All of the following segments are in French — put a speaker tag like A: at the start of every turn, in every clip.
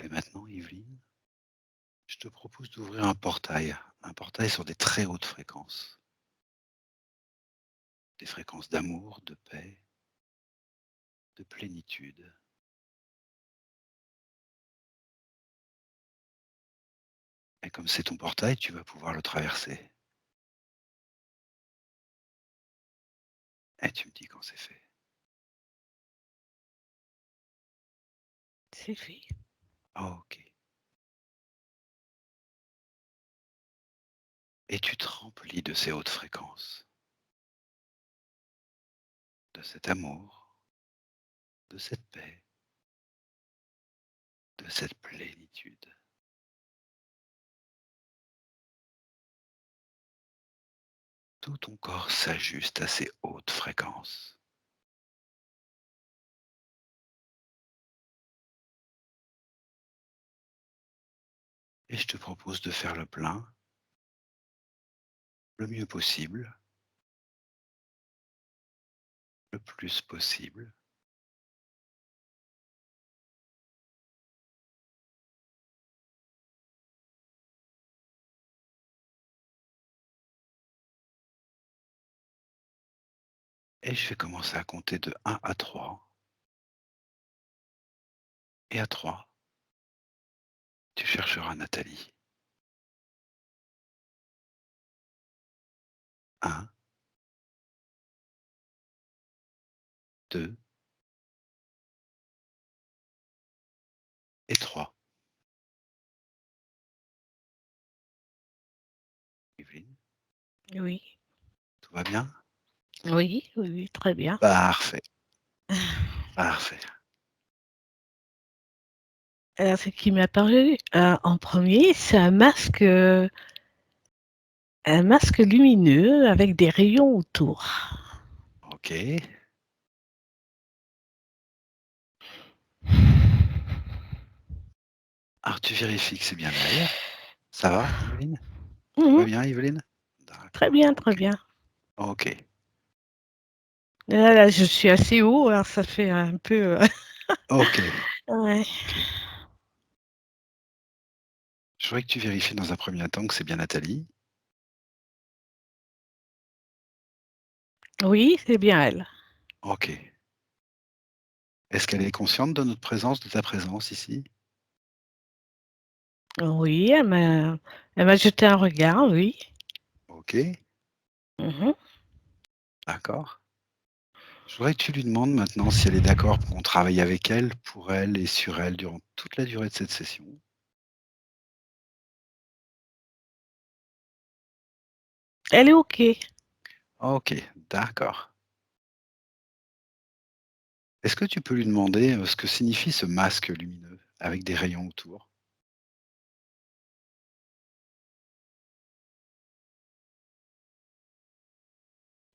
A: Et maintenant, Yveline, je te propose d'ouvrir un portail sur des très hautes fréquences, des fréquences d'amour, de paix, de plénitude. Et comme c'est ton portail, tu vas pouvoir le traverser. Et tu me dis quand c'est fait.
B: C'est fait.
A: Ok. Et tu te remplis de ces hautes fréquences, de cet amour, de cette paix, de cette plénitude. Tout ton corps s'ajuste à ces hautes fréquences. Et je te propose de faire le plein le mieux possible, le plus possible. Et je vais commencer à compter de 1 à 3. Et à 3, tu chercheras Nathalie. 1, 2 et 3. Yveline,
B: Oui.
A: tout va bien?
B: Oui, oui, oui, très bien.
A: Parfait, parfait.
B: Alors, ce qui m'a paru en premier, c'est un masque lumineux avec des rayons autour.
A: Ok. Alors tu vérifies que c'est bien elle. Ça va, Yveline? Tout va
B: Mhm.
A: bien, Yveline?
B: Très
A: D'accord,
B: bien, très
A: ok.
B: bien.
A: Ok,
B: Là, je suis assez haut, alors ça fait un peu.
A: ok,
B: Ouais.
A: ok. Je voudrais que tu vérifies dans un premier temps que c'est bien Nathalie.
B: Oui, c'est bien elle.
A: Ok. Est-ce qu'elle est consciente de notre présence, de ta présence ici?
B: Oui, elle m'a jeté un regard, oui.
A: Ok,
B: Mhm.
A: d'accord. Je voudrais que tu lui demandes maintenant si elle est d'accord pour qu'on travaille avec elle, pour elle et sur elle durant toute la durée de cette session.
B: Elle est OK.
A: Ok, d'accord. Est-ce que tu peux lui demander ce que signifie ce masque lumineux avec des rayons autour?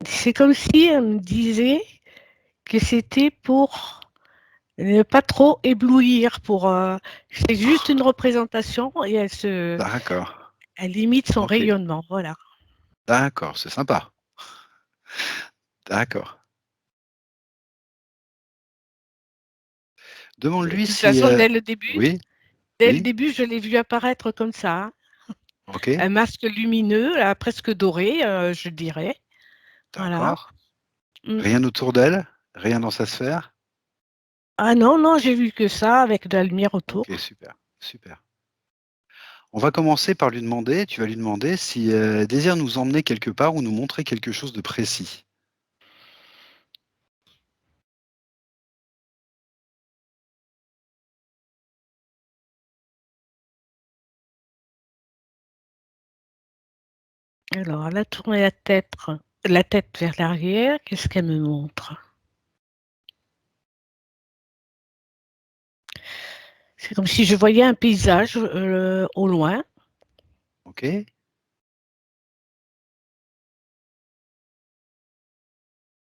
B: C'est comme si elle me disait que c'était pour ne pas trop éblouir, c'est juste une représentation et
A: D'accord,
B: elle limite son
A: ok,
B: rayonnement, voilà.
A: d'accord, c'est sympa. D'accord.
B: De
A: Demande-lui
B: toute
A: si...
B: façon,
A: Oui,
B: dès le
A: oui,
B: début, je l'ai vu apparaître comme ça, hein.
A: ok,
B: Un masque lumineux, là, presque doré, je dirais. Voilà.
A: d'accord.
B: Mm.
A: Rien autour d'elle? Rien dans sa sphère?
B: Ah non, non, j'ai vu que ça avec de la lumière
A: Ok,
B: autour.
A: super, super. On va commencer par lui demander, tu vas lui demander si elle désire nous emmener quelque part ou nous montrer quelque chose de précis.
B: Alors, elle a tourné la tête vers l'arrière. Qu'est-ce qu'elle me montre? C'est comme si je voyais un paysage au loin.
A: Ok,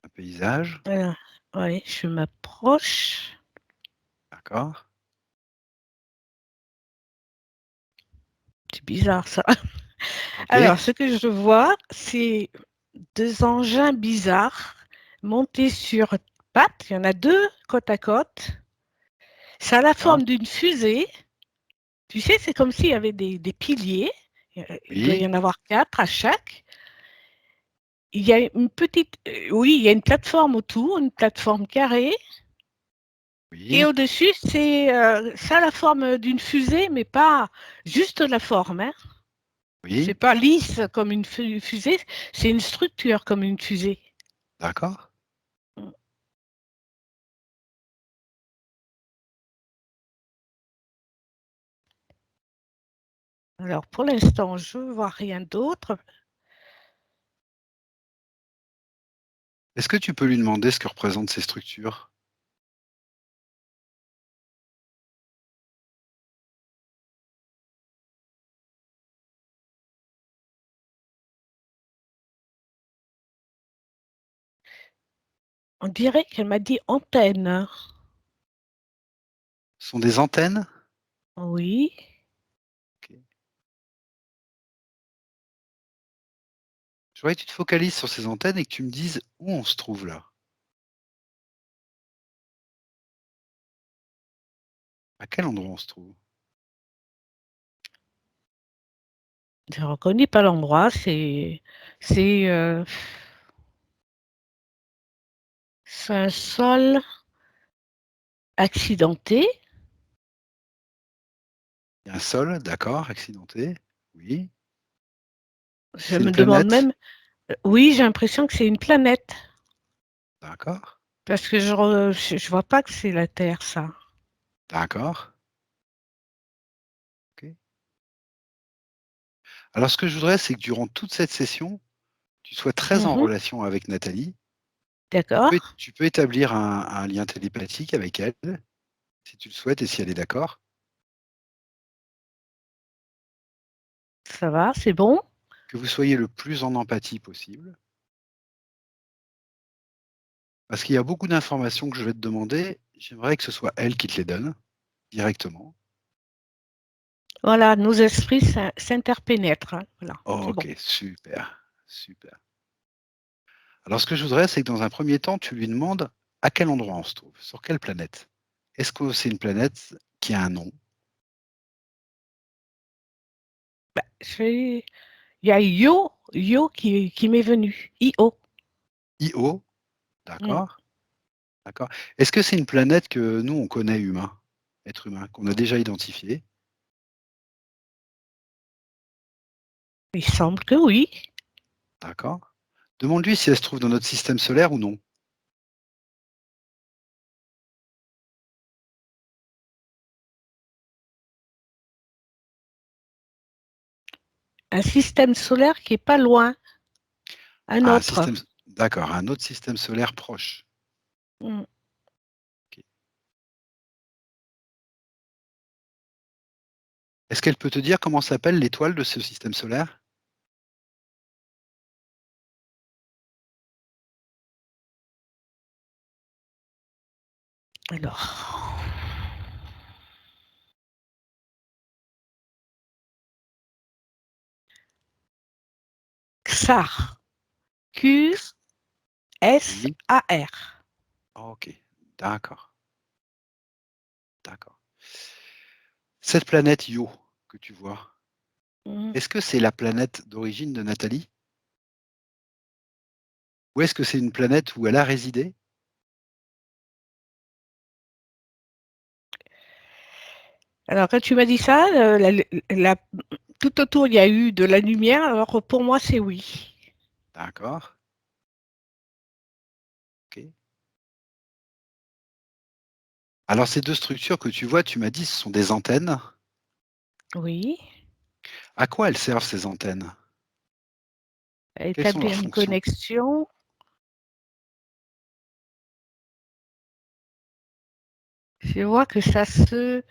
A: un paysage,
B: Voilà. Oui, je m'approche.
A: d'accord.
B: C'est bizarre ça.
A: Ok,
B: Alors, ce que je vois, c'est deux engins bizarres montés sur pattes. Il y en a deux côte à côte. Ça a la
A: d'accord,
B: forme d'une fusée. Tu sais, c'est comme s'il y avait des piliers. Il doit y
A: Oui,
B: en avoir 4 à chaque. Il y a une petite, oui, il y a une plateforme autour, une plateforme carrée. Et
A: oui,
B: au-dessus, c'est ça a la forme d'une fusée, mais pas juste la forme, hein. C'est
A: oui,
B: pas lisse comme une fusée, c'est une structure comme une fusée.
A: d'accord.
B: Alors, pour l'instant, je ne vois rien d'autre.
A: Est-ce que tu peux lui demander ce que représentent ces structures?
B: On dirait qu'elle m'a dit antenne.
A: Ce sont des antennes?
B: Oui.
A: Ok. Je voudrais que tu te focalises sur ces antennes et que tu me dises où on se trouve là. À quel endroit on se trouve?
B: Je ne reconnais pas l'endroit. C'est c'est un sol accidenté.
A: Il y a un sol, d'accord, accidenté. Oui.
B: Je
A: C'est une
B: me demande
A: planète?
B: même, oui, j'ai l'impression que c'est une planète.
A: D'accord,
B: Parce que je vois pas que c'est la Terre, ça.
A: d'accord. Ok. Alors, ce que je voudrais, c'est que durant toute cette session, tu sois très en
B: Mhm.
A: relation avec Nathalie.
B: D'accord,
A: Tu peux établir un lien télépathique avec elle, si tu le souhaites et si elle est d'accord.
B: ça va, c'est bon.
A: Que vous soyez le plus en empathie possible. Parce qu'il y a beaucoup d'informations que je vais te demander. J'aimerais que ce soit elle qui te les donne directement.
B: Voilà, nos esprits s'interpénètrent, hein. Voilà, c'est bon.
A: Ok, super, super. Alors, ce que je voudrais, c'est que dans un premier temps, tu lui demandes à quel endroit on se trouve, sur quelle planète. Est-ce que c'est une planète qui a un nom?
B: Bah, il y a Io qui m'est venu. Io.
A: Io?
B: Mm.
A: D'accord, d'accord. Est-ce que c'est une planète que nous, on connaît humain, être humain, qu'on a déjà identifié?
B: Il semble que oui.
A: D'accord. Demande-lui si elle se trouve dans notre système solaire ou non.
B: Un système solaire qui est pas loin, un
A: Ah, un
B: autre.
A: système, d'accord, un autre système solaire proche.
B: Mm.
A: Ok. Est-ce qu'elle peut te dire comment s'appelle l'étoile de ce système solaire?
B: Alors, XAR.
A: Oui.
B: QSAR.
A: Ok, d'accord, d'accord. Cette planète Io que tu vois,
B: Mm.
A: est-ce que c'est la planète d'origine de Nathalie? Ou est-ce que c'est une planète où elle a résidé?
B: Alors, quand tu m'as dit ça, tout autour, il y a eu de la lumière. Alors, pour moi, c'est oui.
A: D'accord, ok. Alors ces deux structures que tu vois, tu m'as dit, ce sont des antennes.
B: Oui.
A: À quoi elles servent ces antennes? Quelles sont leurs
B: Établir une
A: fonctions?
B: connexion. Je vois que ça se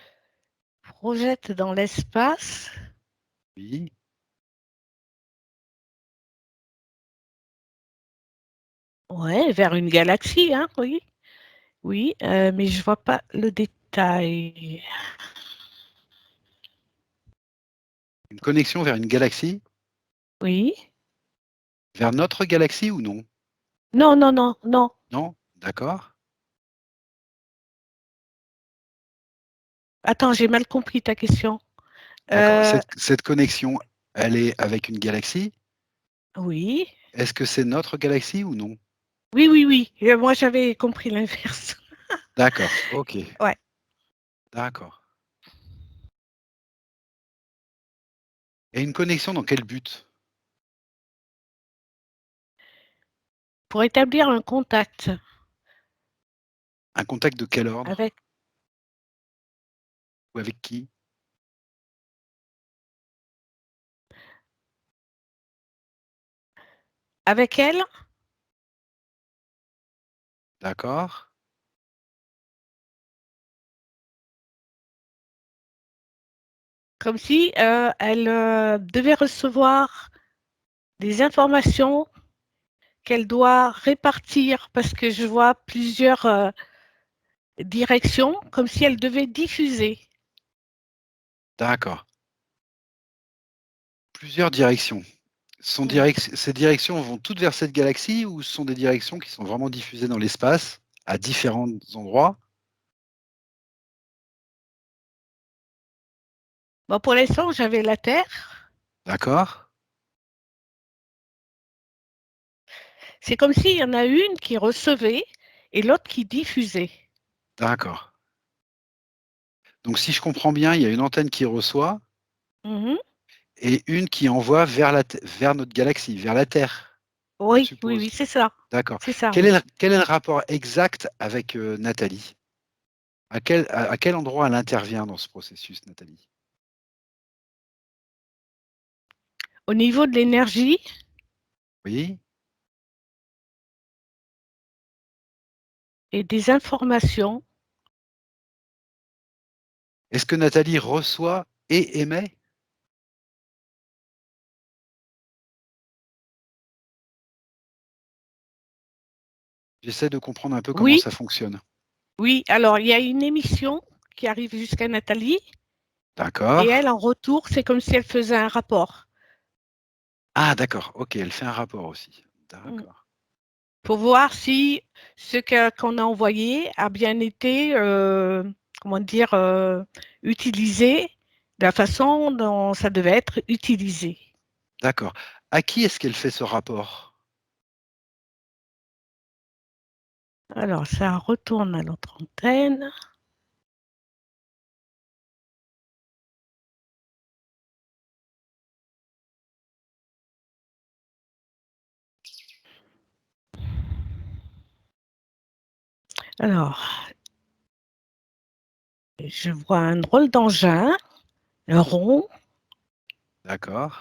B: projette dans l'espace.
A: Oui.
B: Ouais, vers une galaxie, hein, oui. Oui, mais je vois pas le détail.
A: Une connexion vers une galaxie?
B: Oui.
A: Vers notre galaxie ou non?
B: Non, non, non, non.
A: Non? D'accord.
B: Attends, j'ai mal compris ta question.
A: D'accord.
B: Euh,
A: Cette connexion, elle est avec une galaxie?
B: oui.
A: Est-ce que c'est notre galaxie ou non?
B: Oui, oui, oui. Moi, j'avais compris l'inverse.
A: D'accord, OK.
B: Ouais.
A: D'accord. Et une connexion dans quel but?
B: Pour établir un contact
A: Un contact de quel ordre?
B: avec,
A: Ou avec qui?
B: avec elle,
A: D'accord,
B: comme si elle devait recevoir des informations qu'elle doit répartir parce que je vois plusieurs directions, comme si elle devait diffuser.
A: d'accord. Plusieurs directions.
B: Mm.
A: Ces directions vont toutes vers cette galaxie ou ce sont des directions qui sont vraiment diffusées dans l'espace, à différents endroits?
B: Bon, pour l'instant, j'avais la Terre.
A: D'accord,
B: C'est comme s'il y en a une qui recevait et l'autre qui diffusait.
A: d'accord. Donc si je comprends bien, il y a une antenne qui reçoit
B: Mhm.
A: et une qui envoie vers notre galaxie, vers la Terre, je
B: Oui, oui, oui,
A: suppose.
B: c'est ça.
A: D'accord.
B: C'est ça, oui.
A: Quel est le rapport exact avec, Nathalie? À quel endroit elle intervient dans ce processus, Nathalie?
B: Au niveau de l'énergie
A: Oui?
B: et des informations,
A: Est-ce que Nathalie reçoit et émet? J'essaie de comprendre un peu comment
B: oui,
A: ça fonctionne.
B: oui. Alors, il y a une émission qui arrive jusqu'à Nathalie et
A: D'accord.
B: elle, en retour, c'est comme si elle faisait un rapport.
A: Ah d'accord, OK, elle fait un rapport aussi.
B: Mm.
A: D'accord.
B: Pour voir si ce qu'on a envoyé a bien été, comment dire, utilisé de la façon dont ça devait être utilisé.
A: D'accord. À qui est-ce qu'elle fait ce rapport?
B: Alors, ça retourne à l'autre antenne. Alors, je vois un drôle d'engin, rond.
A: D'accord.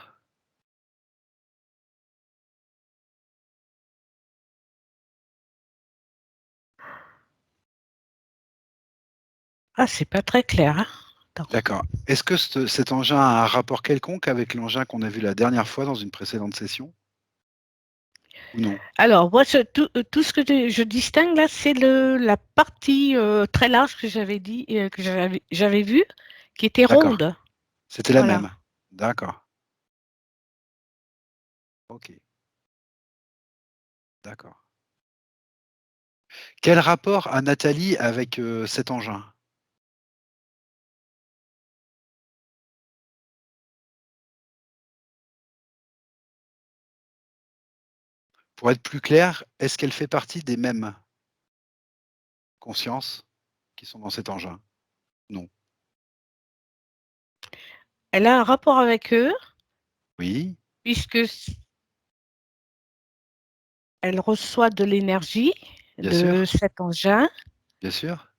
B: Ah, c'est pas très clair, hein. Attends.
A: D'accord. Est-ce que cet engin a un rapport quelconque avec l'engin qu'on a vu la dernière fois dans une précédente session? Ou non?
B: Alors, moi, tout ce que je distingue là, c'est la partie très large que j'avais dit, que j'avais vue, qui était
A: D'accord.
B: ronde.
A: C'était la
B: Voilà.
A: même. D'accord. OK. D'accord. Quel rapport a Nathalie avec, cet engin? Pour être plus clair, est-ce qu'elle fait partie des mêmes consciences qui sont dans cet engin? Non.
B: Elle a un rapport avec eux,
A: Oui,
B: puisque elle reçoit de l'énergie
A: bien
B: de
A: sûr,
B: cet engin.
A: bien sûr.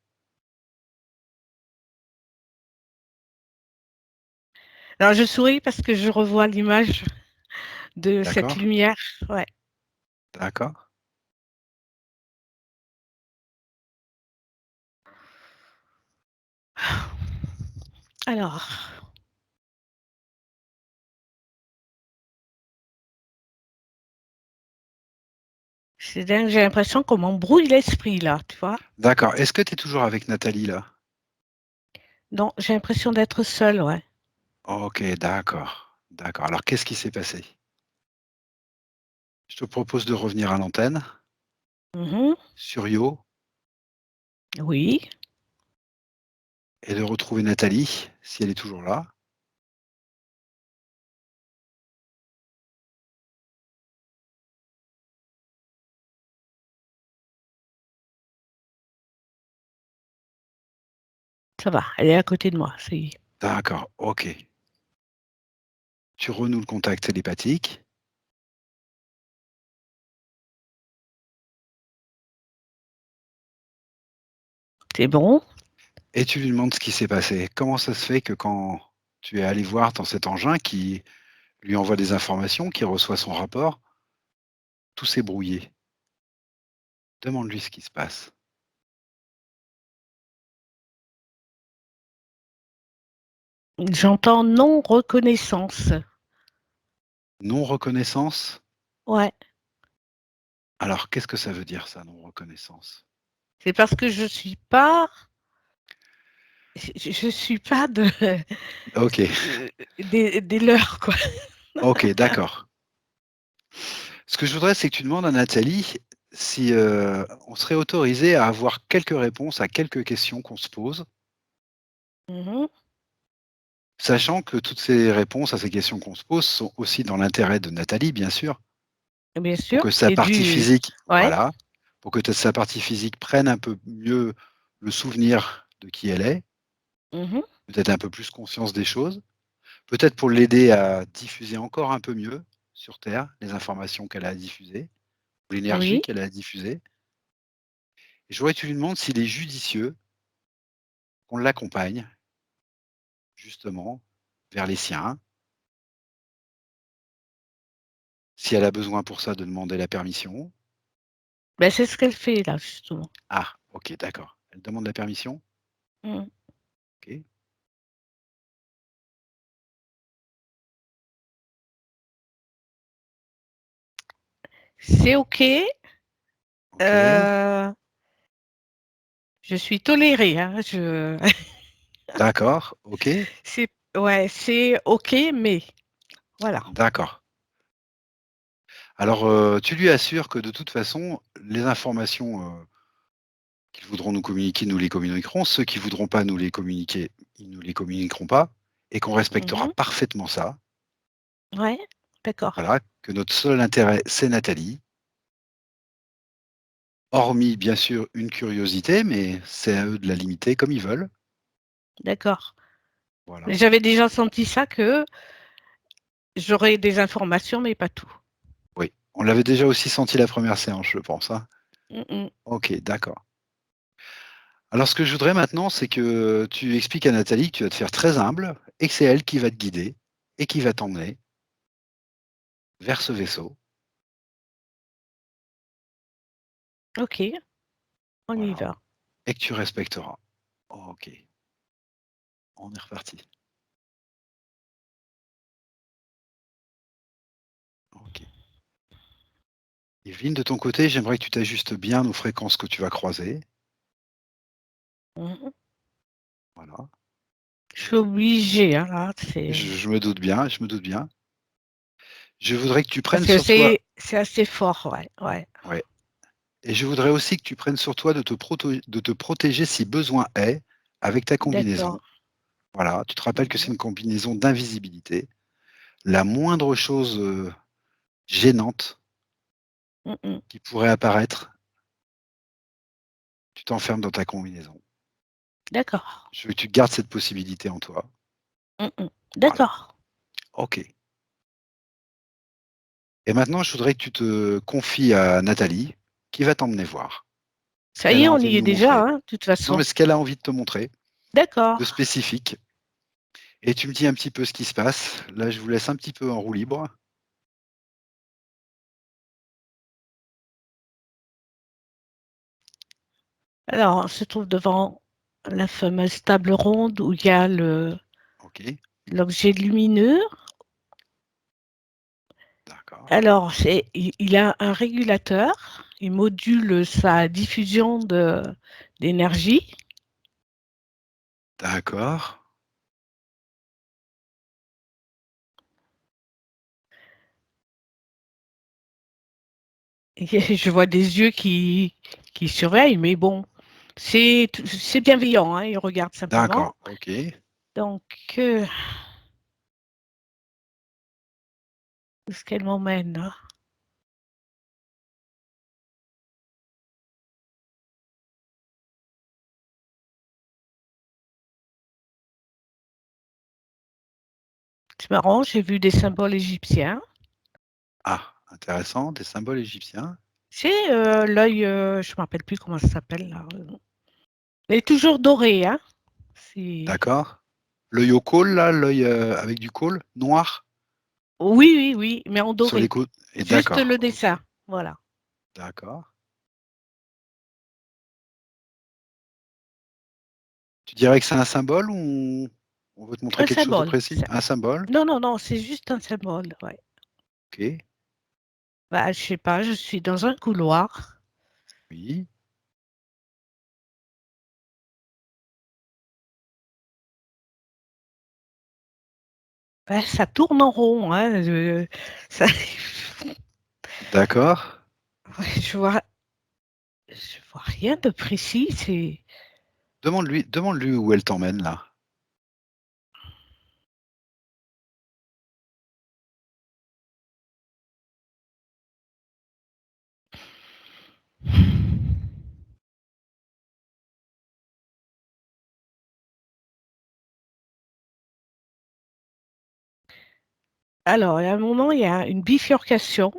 B: Alors, je souris parce que je revois l'image de cette
A: D'accord,
B: lumière. Ouais.
A: d'accord,
B: Alors, c'est dingue, j'ai l'impression qu'on m'embrouille l'esprit là, tu vois.
A: d'accord. Est-ce que tu es toujours avec Nathalie, là?
B: Non, j'ai l'impression d'être seule, ouais.
A: OK, d'accord, d'accord. Alors qu'est-ce qui s'est passé? Je te propose de revenir à l'antenne,
B: Mhm.
A: sur Io,
B: Oui.
A: et de retrouver Nathalie, si elle est toujours là.
B: ça va, elle est à côté de moi, ça y est.
A: D'accord, OK. Tu renoues le contact télépathique.
B: C'est bon?
A: Et tu lui demandes ce qui s'est passé. Comment ça se fait que quand tu es allé voir dans cet engin qui lui envoie des informations, qui reçoit son rapport, tout s'est brouillé? Demande-lui ce qui se passe.
B: J'entends non reconnaissance.
A: Non-reconnaissance?
B: Ouais,
A: Alors qu'est-ce que ça veut dire ça, non-reconnaissance?
B: c'est parce que je suis pas de
A: OK,
B: des leurs, quoi.
A: OK, d'accord. Ce que je voudrais, c'est que tu demandes à Nathalie si, on serait autorisé à avoir quelques réponses à quelques questions qu'on se pose,
B: Mmh.
A: sachant que toutes ces réponses à ces questions qu'on se pose sont aussi dans l'intérêt de Nathalie, bien sûr,
B: Bien
A: pour
B: sûr
A: que sa
B: et
A: partie
B: du
A: physique
B: ouais.
A: voilà, pour que sa partie physique prenne un peu mieux le souvenir de qui elle est,
B: Mmh.
A: peut-être un peu plus conscience des choses, peut-être pour l'aider à diffuser encore un peu mieux sur terre les informations qu'elle a à diffuser, ou l'énergie
B: Oui,
A: qu'elle a à diffuser. Et je voudrais que tu lui demandes s'il est judicieux qu'on l'accompagne, justement, vers les siens, si elle a besoin pour ça de demander la permission.
B: bah, c'est ce qu'elle fait là, justement.
A: Ah, OK, d'accord. Elle demande la permission?
B: Mmh.
A: OK,
B: C'est OK,
A: OK,
B: je suis tolérée, hein, je
A: d'accord, OK,
B: c'est ouais, c'est OK, mais voilà.
A: d'accord. Alors, tu lui assures que de toute façon, les informations, qu'ils voudront nous communiquer, nous les communiquerons. Ceux qui voudront pas nous les communiquer, ils nous les communiqueront pas et qu'on respectera
B: Mmh.
A: parfaitement ça.
B: Ouais, d'accord,
A: Voilà, que notre seul intérêt, c'est Nathalie. Hormis, bien sûr, une curiosité, mais c'est à eux de la limiter comme ils veulent.
B: d'accord.
A: Voilà,
B: J'avais déjà senti ça que j'aurais des informations, mais pas tout.
A: oui. On l'avait déjà aussi senti la première séance, je pense, hein.
B: Mmh mh.
A: OK, d'accord. Alors ce que je voudrais maintenant, c'est que tu expliques à Nathalie que tu vas te faire très humble et que c'est elle qui va te guider et qui va t'emmener vers ce vaisseau.
B: OK, on y
A: Voilà,
B: va.
A: et que tu respecteras. OK, on est reparti. OK. Evelyne, de ton côté, j'aimerais que tu t'ajustes bien aux fréquences que tu vas croiser.
B: Mmh.
A: Voilà.
B: Je suis obligée, hein, là, c'est
A: Je me doute bien, je me doute bien. Je voudrais que tu
B: parce
A: prennes
B: que
A: sur toi
B: c'est assez fort, ouais, ouais.
A: ouais, et je voudrais aussi que tu prennes sur toi de te protéger si besoin est avec ta
B: D'accord.
A: combinaison. Voilà, tu te rappelles que c'est
B: Mmh.
A: une combinaison d'invisibilité. La moindre chose, gênante
B: Mmh mh.
A: qui pourrait apparaître, tu t'enfermes dans ta combinaison.
B: D'accord.
A: Je veux que tu gardes cette possibilité en toi.
B: Mmh mh.
A: Voilà,
B: D'accord.
A: OK. Et maintenant, je voudrais que tu te confies à Nathalie, qui va t'emmener voir ce
B: Ça
A: qu'elle
B: y
A: a
B: est, on
A: envie
B: y
A: de
B: est
A: nous
B: déjà,
A: montrer.
B: hein, de toute
A: Non,
B: façon.
A: mais ce qu'elle a envie de te montrer,
B: D'accord.
A: de spécifique. Et tu me dis un petit peu ce qui se passe. Là, je vous laisse un petit peu en roue libre.
B: Alors, on se trouve devant la fameuse table ronde où il y a le
A: OK,
B: l'objet lumineux.
A: d'accord,
B: Alors, il a un régulateur, il module sa diffusion d'énergie.
A: d'accord,
B: Et je vois des yeux qui surveillent, mais bon, c'est bienveillant, hein, il regarde simplement.
A: d'accord, OK.
B: Donc, où est-ce qu'elle m'emmène, là? C'est marrant, j'ai vu des symboles égyptiens.
A: Ah, intéressant, des symboles égyptiens.
B: C'est l'œil, je ne me rappelle plus comment ça s'appelle là. Il est toujours doré, hein.
A: D'accord. L'œil au col, là, l'œil avec du col noir
B: Oui, oui, oui, mais en
A: sur les
B: doré.
A: côtes. Et
B: Juste le
A: d'accord, ok,
B: dessin, voilà.
A: d'accord. Tu dirais que c'est un symbole ou on veut te montrer
B: Un
A: quelque chose de
B: symbole.
A: précis? Un symbole,
B: Non, non, non, c'est juste un symbole, ouais.
A: ok,
B: Bah, je sais pas, je suis dans un couloir.
A: oui,
B: Ouais, ça tourne en rond, hein. Ça-
A: d'accord.
B: ouais, je vois rien de précis. C'est
A: Demande-lui où elle t'emmène là.
B: Alors, à un moment, il y a une bifurcation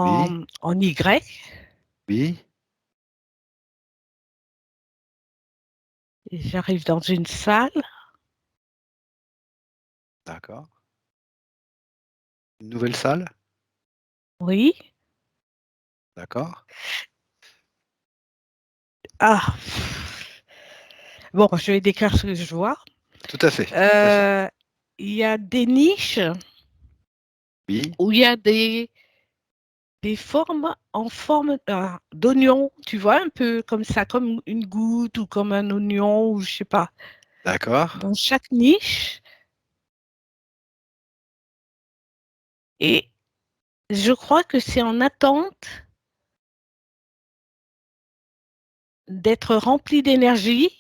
A: Oui,
B: en Y.
A: oui,
B: Et j'arrive dans une salle.
A: d'accord. Une nouvelle salle,
B: Oui.
A: d'accord.
B: Ah. Bon, je vais décrire ce que je vois.
A: Tout à fait, tout à fait.
B: Euh, il y a des niches
A: Oui,
B: où il y a des formes en forme d'oignon, tu vois, un peu comme ça, comme une goutte ou comme un oignon, ou je sais pas.
A: d'accord.
B: Dans chaque niche. Et je crois que c'est en attente d'être rempli d'énergie.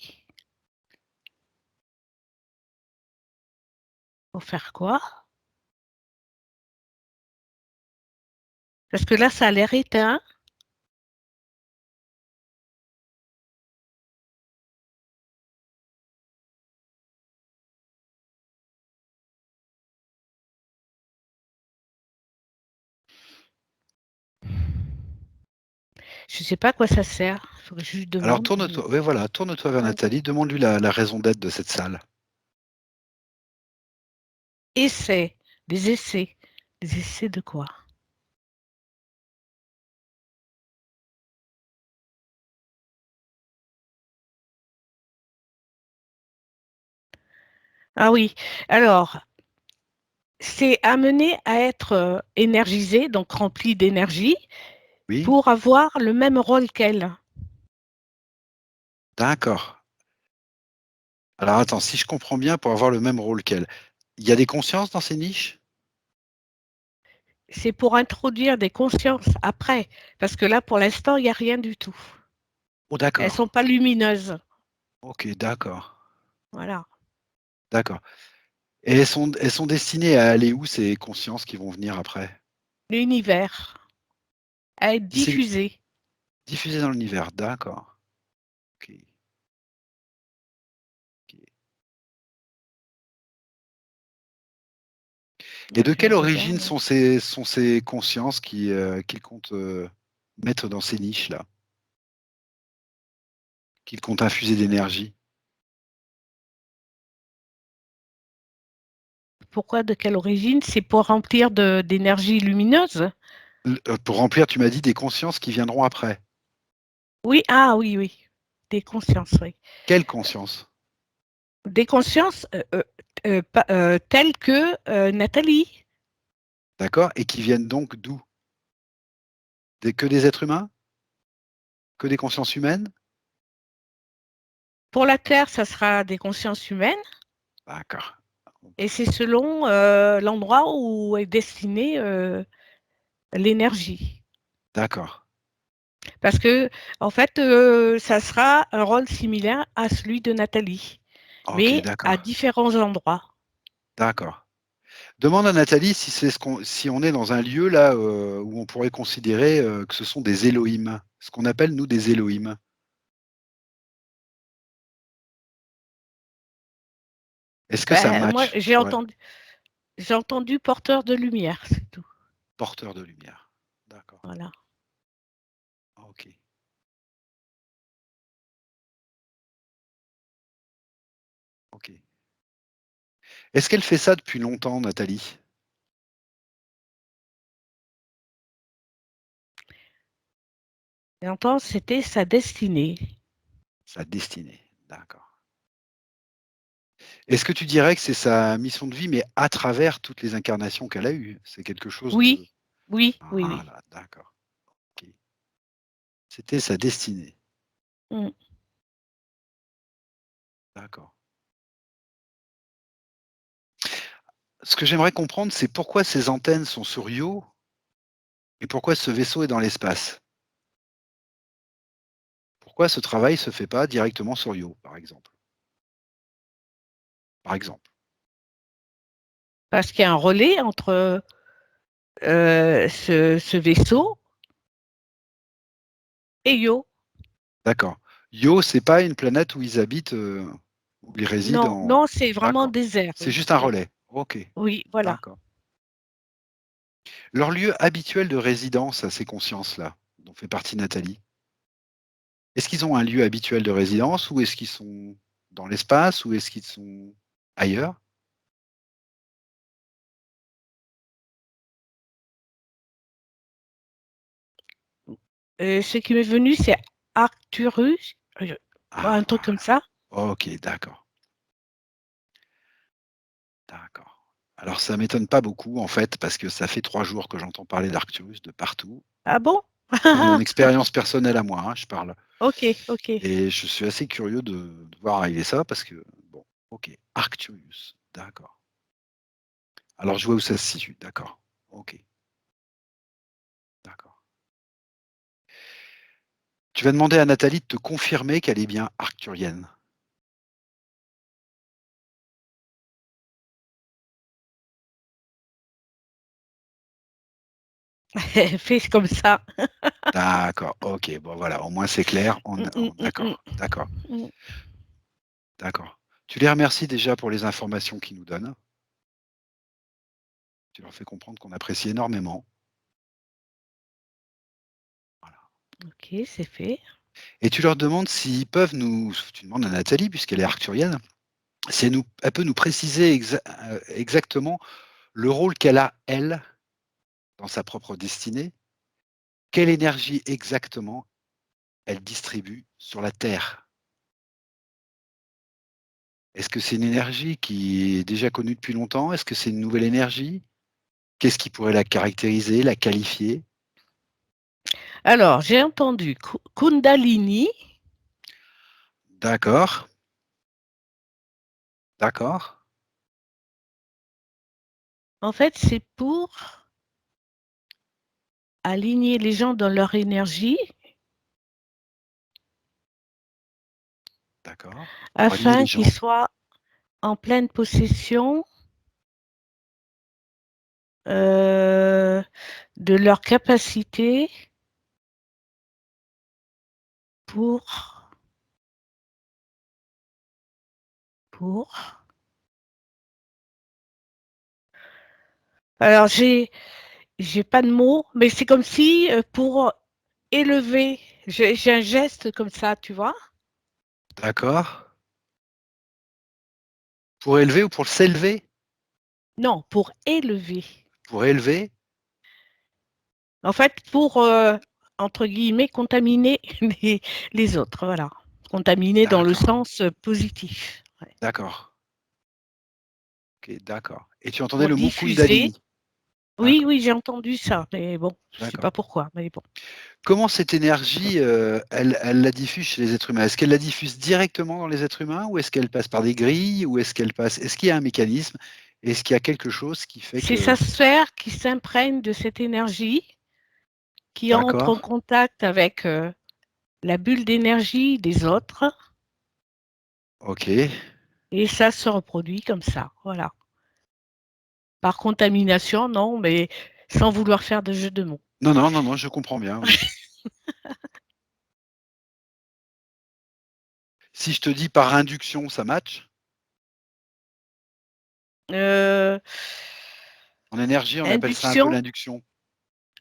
B: Pour faire quoi? Parce que là, ça a l'air éteint. Je ne sais pas à quoi ça sert. Il faudrait que je lui
A: Alors
B: demande.
A: tourne-toi, oui, voilà, tourne-toi vers
B: Ouais.
A: Nathalie, demande-lui la raison d'être de cette salle.
B: Essais, des essais. Des essais de quoi? Ah oui, alors, c'est amené à être énergisé, donc rempli d'énergie,
A: Oui,
B: pour avoir le même rôle qu'elle.
A: d'accord. Alors attends, si je comprends bien, pour avoir le même rôle qu'elle, il y a des consciences dans ces niches?
B: C'est pour introduire des consciences après, parce que là, pour l'instant, il n'y a rien du tout.
A: Oh
B: Elles ne
A: d'accord.
B: sont pas lumineuses.
A: Ok, d'accord.
B: Voilà.
A: D'accord. Et elles sont destinées à aller où ces consciences qui vont venir après?
B: L'univers à être
A: C'est
B: diffusé.
A: diffusé dans l'univers, d'accord. Ok, ok. Et de
B: Je
A: quelle origine
B: regarde.
A: sont ces consciences qu'il compte mettre dans ces niches-là, qu'il compte infuser d'énergie?
B: Pourquoi, de quelle origine? C'est pour remplir d'énergie lumineuse?
A: Pour remplir, tu m'as dit, des consciences qui viendront après.
B: Oui, ah oui, oui. Des consciences, oui.
A: Quelle conscience?
B: Des consciences telles que Nathalie.
A: D'accord? Et qui viennent donc d'où? Que des êtres humains? Que des consciences humaines?
B: Pour la Terre, ça sera des consciences humaines.
A: D'accord.
B: Et c'est selon l'endroit où est destinée l'énergie.
A: D'accord.
B: Parce que, en fait, ça sera un rôle similaire à celui de Nathalie,
A: Ok,
B: mais à
A: d'accord.
B: différents endroits.
A: D'accord. Demande à Nathalie si on est dans un lieu là où on pourrait considérer que ce sont des Elohim, ce qu'on appelle nous des Elohim. Est-ce que ça
B: Ben, moi,
A: match? Ouais.
B: J'ai entendu porteur de lumière, c'est tout.
A: Porteur de lumière. D'accord.
B: Voilà.
A: OK. OK. Est-ce qu'elle fait ça depuis longtemps, Nathalie?
B: J'entends, c'était sa destinée.
A: Sa destinée, d'accord. Est-ce que tu dirais que c'est sa mission de vie, mais à travers toutes les incarnations qu'elle a eues? C'est quelque chose de
B: Oui, oui, oui, oui.
A: voilà, d'accord, OK. C'était sa destinée,
B: Mmh.
A: d'accord. Ce que j'aimerais comprendre, c'est pourquoi ces antennes sont sur Io et pourquoi ce vaisseau est dans l'espace? Pourquoi ce travail se fait pas directement sur Io, par exemple? Par exemple.
B: Parce qu'il y a un relais entre, ce vaisseau et Io.
A: D'accord. Io, c'est pas une planète où ils habitent, où ils
B: Non,
A: résident en
B: non, c'est vraiment
A: d'accord.
B: désert,
A: C'est
B: oui,
A: juste un
B: oui.
A: relais. OK,
B: Oui, voilà.
A: d'accord. Leur lieu habituel de résidence à ces consciences-là, dont fait partie Nathalie, est-ce qu'ils ont un lieu habituel de résidence ou est-ce qu'ils sont dans l'espace ou est-ce qu'ils sont ailleurs?
B: Ce qui m'est venu, c'est Arcturus,
A: Ah
B: un truc comme
A: voilà.
B: ça.
A: OK, d'accord, d'accord. Alors ça m'étonne pas beaucoup en fait, parce que ça fait 3 jours que j'entends parler d'Arcturus de partout.
B: Ah bon?
A: Dans mon expérience personnelle à moi, hein, je parle.
B: OK, OK.
A: Et je suis assez curieux de voir arriver ça parce que bon, OK, Arcturus, d'accord. Alors je vois où ça se situe, d'accord. OK, d'accord. Tu vas demander à Nathalie de te confirmer qu'elle est bien arcturienne.
B: Fais comme ça.
A: D'accord, OK, bon voilà, au moins c'est clair,
B: Mmh, mmh, mmh, mmh.
A: d'accord, d'accord,
B: Mmh.
A: d'accord. Tu les remercies déjà pour les informations qu'ils nous donnent. Tu leur fais comprendre qu'on apprécie énormément. Voilà.
B: OK, c'est fait.
A: Et tu leur demandes s'ils peuvent nous tu demandes à Nathalie puisqu'elle est arcturienne, si elle peut nous préciser exactement le rôle qu'elle a, elle, dans sa propre destinée. Quelle énergie exactement elle distribue sur la Terre? Est-ce que c'est une énergie qui est déjà connue depuis longtemps? Est-ce que c'est une nouvelle énergie? Qu'est-ce qui pourrait la caractériser, la qualifier?
B: Alors, j'ai entendu Kundalini.
A: D'accord, d'accord,
B: En fait, c'est pour aligner les gens dans leur énergie
A: d'accord. Pour aligner
B: afin
A: les
B: qu'ils
A: gens.
B: soient en pleine possession, heu, de leur capacité pour pour alors j'ai pas de mots, mais c'est comme si, pour élever, j'ai un geste comme ça, tu vois?
A: D'accord. Pour élever ou pour s'élever?
B: Non, pour élever.
A: Pour élever?
B: En fait, pour, entre guillemets, «contaminer» les autres, voilà. Contaminer dans le
A: D'accord,
B: sens, positif, ouais.
A: d'accord. OK, d'accord. Et tu entendais
B: Pour
A: le mot
B: diffuser.
A: Kundalini?
B: Oui,
A: D'accord,
B: oui, j'ai entendu ça, mais bon, je sais
A: d'accord.
B: pas pourquoi, mais bon.
A: Comment cette énergie, elle la diffuse chez les êtres humains? Est-ce qu'elle la diffuse directement dans les êtres humains ou est-ce qu'elle passe par des grilles ou est-ce qu'il y a un mécanisme? Est-ce qu'il y a quelque chose qui fait
B: C'est
A: que
B: sa sphère qui s'imprègne de cette énergie, qui entre en
A: d'accord,
B: contact avec, la bulle d'énergie des autres
A: OK.
B: et ça se reproduit comme ça, voilà. Par contamination, non, mais sans vouloir faire de jeu de mots.
A: Non, non, non, non, je comprends bien, oui. Si je te dis par induction, ça match?
B: Heu
A: En énergie, on appelle ça un peu
B: Induction,
A: l'induction.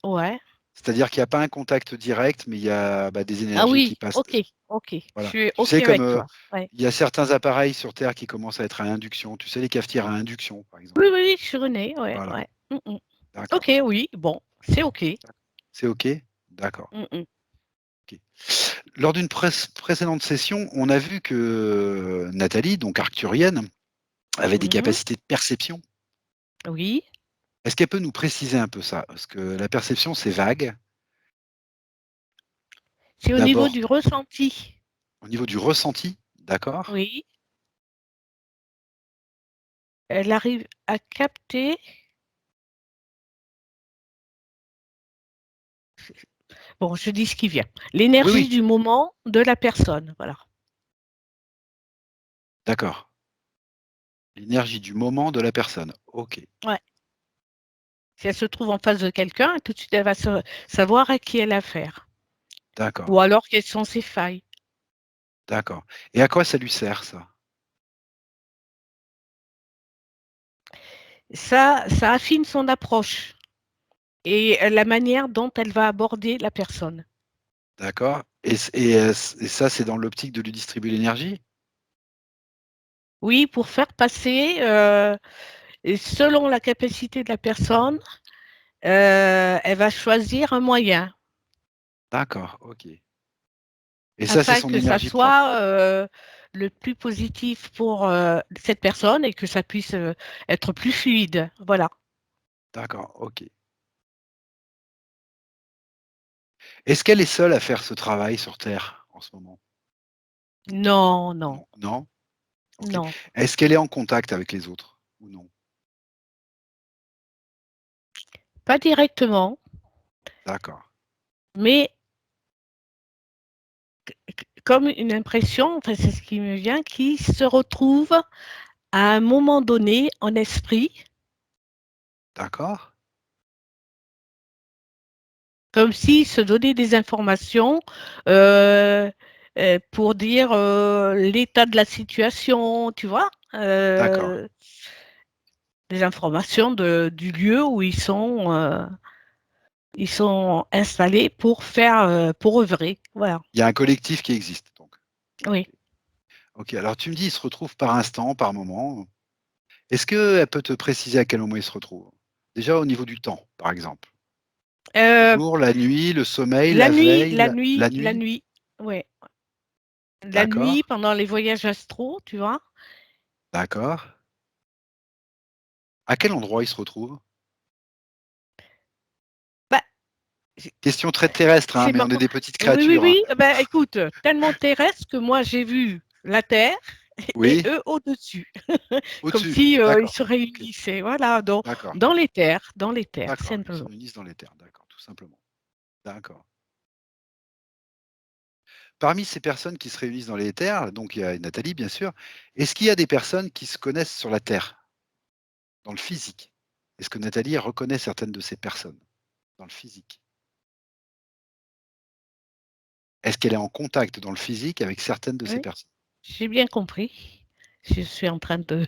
B: ouais.
A: C'est-à-dire qu'il y a pas un contact direct, mais il y a, des
B: Ah
A: énergies qui
B: oui,
A: passent.
B: OK, OK. Je
A: Voilà.
B: suis
A: Tu
B: OK
A: sais comme,
B: avec toi. Ouais.
A: il y a certains appareils sur terre qui commencent à être à induction. Tu sais les cafetières à induction, par exemple?
B: Oui, oui, oui, je connais, ouais,
A: Voilà,
B: ouais. Mmh.
A: d'accord.
B: OK, oui, bon, c'est OK.
A: C'est OK? D'accord,
B: Mmh.
A: OK. Lors d'une précédente session, on a vu que Nathalie, donc arcturienne, avait des
B: Mmh.
A: capacités de perception.
B: Oui.
A: Est-ce qu'elle peut nous préciser un peu ça? Parce que la perception, c'est vague.
B: C'est au niveau
A: D'abord,
B: du ressenti.
A: au niveau du ressenti, d'accord?
B: Oui. Elle arrive à capter, bon, je dis ce qui vient,
A: Oui,
B: l'énergie
A: oui,
B: du moment de la personne, voilà.
A: d'accord. L'énergie du moment de la personne. OK,
B: Ouais. Si elle se trouve en face de quelqu'un, tout de suite, elle va savoir à qui elle a affaire.
A: d'accord,
B: Ou alors quelles sont ses failles.
A: d'accord. Et à quoi ça lui sert ça?
B: Ça affine son approche et la manière dont elle va aborder la personne.
A: D'accord et ça, c'est dans l'optique de lui distribuer l'énergie?
B: Oui, pour faire passer, et selon la capacité de la personne, elle va choisir un moyen
A: D'accord, OK et ça, c'est
B: afin
A: son
B: que ça
A: énergie propre?
B: soit le plus positif pour cette personne et que ça puisse être plus fluide. Voilà.
A: D'accord, OK. Est-ce qu'elle est seule à faire ce travail sur terre, en ce moment?
B: Non, non,
A: Non, non? OK.
B: non,
A: Est-ce qu'elle est en contact avec les autres ou non?
B: pas directement,
A: D'accord,
B: mais comme une impression, enfin, c'est ce qui me vient, qui se retrouve à un moment donné en esprit,
A: d'accord,
B: comme s'il se donnait des informations euh, pour dire l'état de la situation, tu vois,
A: d'accord.
B: des informations du lieu où ils sont installés pour faire, pour œuvrer. Voilà.
A: Il y a un collectif qui existe donc?
B: Oui.
A: OK. OK, alors tu me dis, ils se retrouvent par instant, par moment. Est-ce qu'elle peut te préciser à quel moment ils se retrouvent? Déjà au niveau du temps, par exemple? Le
B: Euh,
A: jour, la nuit, le sommeil, la veille, la
B: la
A: nuit?
B: nuit, ouais. La
A: D'accord,
B: nuit pendant les voyages astro, tu vois.
A: d'accord. À quel endroit ils se retrouvent?
B: Bah, c'est
A: Question très terrestre, hein,
B: c'est
A: mais on est
B: marrant.
A: des petites
B: Oui, oui,
A: créatures, hein.
B: oui. Bah, écoute, tellement terrestre que moi j'ai vu la Terre et
A: Oui?
B: eux au-dessus, comme
A: Au-dessus?
B: si ils
A: D'accord,
B: se
A: OK,
B: réunissaient. Voilà,
A: d'accord,
B: dans les terres,
A: d'accord, ils se
B: simplement.
A: réunissent dans les terres, d'accord, tout simplement. D'accord. Parmi ces personnes qui se réunissent dans les terres, donc il y a Nathalie, bien sûr, est-ce qu'il y a des personnes qui se connaissent sur la terre, dans le physique? Est-ce que Nathalie reconnaît certaines de ces personnes dans le physique? Est-ce qu'elle est en contact dans le physique avec certaines de ces
B: Oui,
A: personnes?
B: j'ai bien compris. Je suis en train de.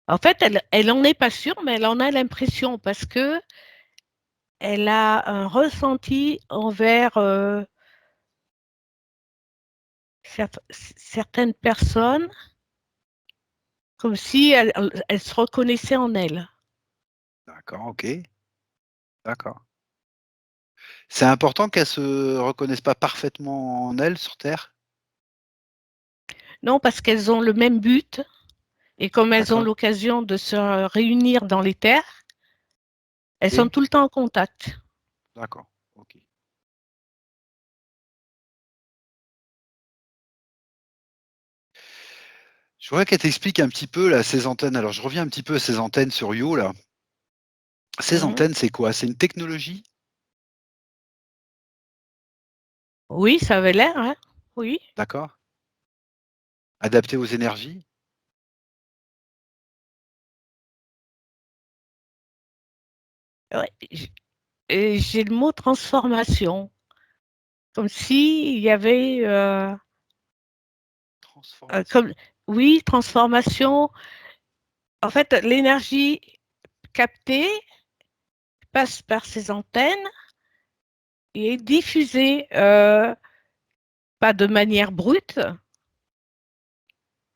B: En fait, elle en est pas sûre, mais elle en a l'impression parce que elle a un ressenti envers certaines personnes, comme si elle se reconnaissait en elle.
A: D'accord, OK, d'accord. C'est important qu'elle se reconnaisse pas parfaitement en elle, sur terre?
B: Non, parce qu'elles ont le même but et comme elles ont
A: D'accord,
B: l'occasion de se réunir dans les terres, elles sont
A: OK,
B: tout le temps en contact.
A: d'accord, OK. Je voudrais qu'elle t'explique un petit peu là, ces antennes. Alors je reviens un petit peu à ces antennes sur Io là. Ces
B: Mhm.
A: antennes, c'est quoi? C'est une technologie?
B: Oui, ça avait l'air, hein. Oui.
A: D'accord. Adaptée aux énergies?
B: Ouais. Et j'ai le mot transformation, comme s'il y avait
A: Transformation.
B: comme, oui, transformation. En fait, l'énergie captée passe par ces antennes et est diffusée, pas de manière brute.